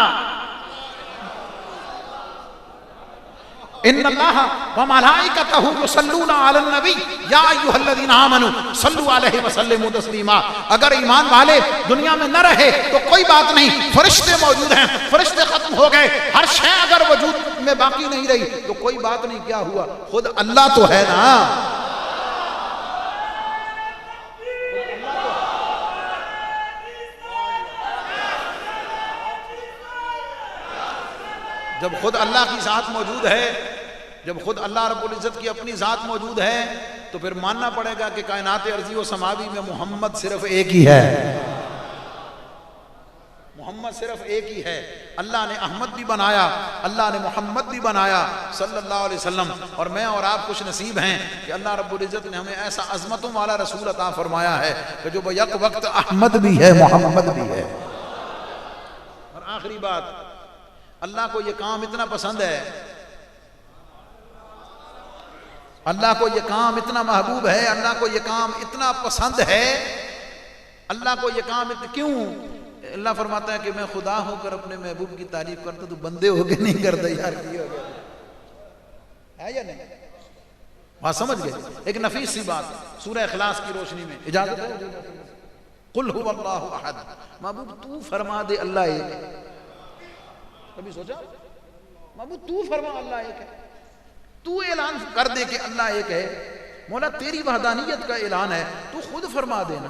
ان اللہ وملائکتہ یصلون علی النبی یا ایھا الذین آمنوا صلوا علیہ وسلموا تسلیما. اگر ایمان والے دنیا میں نہ رہے تو کوئی بات نہیں، فرشتے موجود ہیں، فرشتے ختم ہو گئے، ہر شے اگر وجود میں باقی نہیں رہی تو کوئی بات نہیں، کیا ہوا؟ خود اللہ تو ہے نا. جب خود اللہ کی ذات موجود ہے، جب خود اللہ رب العزت کی اپنی ذات موجود ہے تو پھر ماننا پڑے گا کہ کائنات ارضی و سماوی میں محمد صرف ایک ہی ہے. محمد صرف ایک ہی ہے. اللہ نے احمد بھی بنایا، اللہ نے محمد بھی بنایا صلی اللہ علیہ وسلم. اور میں اور آپ خوش نصیب ہیں کہ اللہ رب العزت نے ہمیں ایسا عظمتوں والا رسول عطا فرمایا ہے کہ جو بیک وقت احمد بھی ہے، محمد بھی ہے. اور آخری بات، اللہ کو یہ کام اتنا پسند ہے، اللہ کو یہ کام اتنا محبوب ہے، اللہ کو یہ کام اتنا پسند ہے، اللہ کو یہ کام کیوں؟ اللہ فرماتا ہے کہ میں خدا ہو کر اپنے محبوب کی تعریف کرتا تو بندے ہو کے نہیں کرتا. یار کی ہو گیا ہے یا نہیں؟ بات سمجھ گئے؟ ایک نفیس سی بات سورہ اخلاص کی روشنی میں اجازت ہے؟ قل هو اللہ احد. محبوب تو فرما دے اللہ ایک ہے. کبھی سوچا؟ محبوب تو فرما اللہ ایک ہے، تو اعلان کر دے کہ اللہ ایک ہے. مولا تیری وحدانیت کا اعلان ہے، تو خود فرما دینا.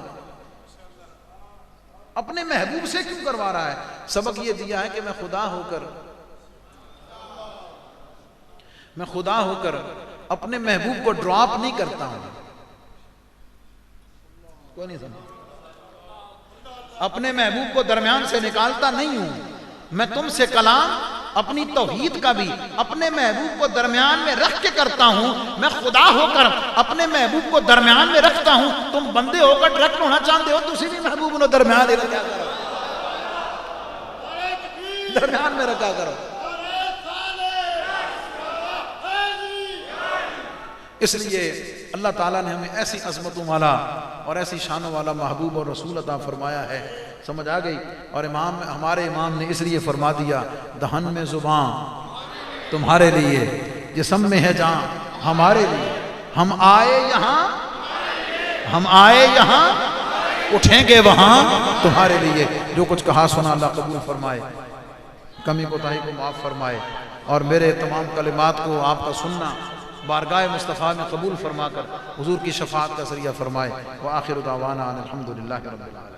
اپنے محبوب سے کیوں کروا رہا ہے؟ سبق یہ دیا ہے کہ میں خدا ہو کر اپنے محبوب کو ڈراپ نہیں کرتا ہوں. کوئی نہیں سمجھ؟ اپنے محبوب کو درمیان سے نکالتا نہیں ہوں. میں تم سے کلام اپنی توحید کا بھی اپنے محبوب کو درمیان میں رکھ کے کرتا ہوں. میں خدا ہو کر اپنے محبوب کو درمیان میں رکھتا ہوں. تم بندے ہو کر ڈائریکٹ ہونا چاہتے ہو، تسی بھی محبوب نو درمیان رکھا کرو، درمیان میں رکھا کرو. اس لیے اللہ تعالیٰ نے ہمیں ایسی عظمتوں والا اور ایسی شانوں والا محبوب اور رسول عطا فرمایا ہے. سمجھ آ گئی؟ اور ہمارے امام نے اس لیے فرما دیا، دہن میں زبان تمہارے لیے، جسم میں ہے جان ہمارے لیے. ہم آئے یہاں اٹھیں گے وہاں تمہارے لیے. جو کچھ کہا سنا اللہ قبول فرمائے، کمی کوتاہی کو معاف فرمائے، اور میرے تمام کلمات کو آپ کا سننا بارگاہ مصطفیٰ میں قبول فرما کر حضور کی شفاعت کا ذریعہ فرمائے. وآخر دعوانا ان الحمدللہ رب العالمین.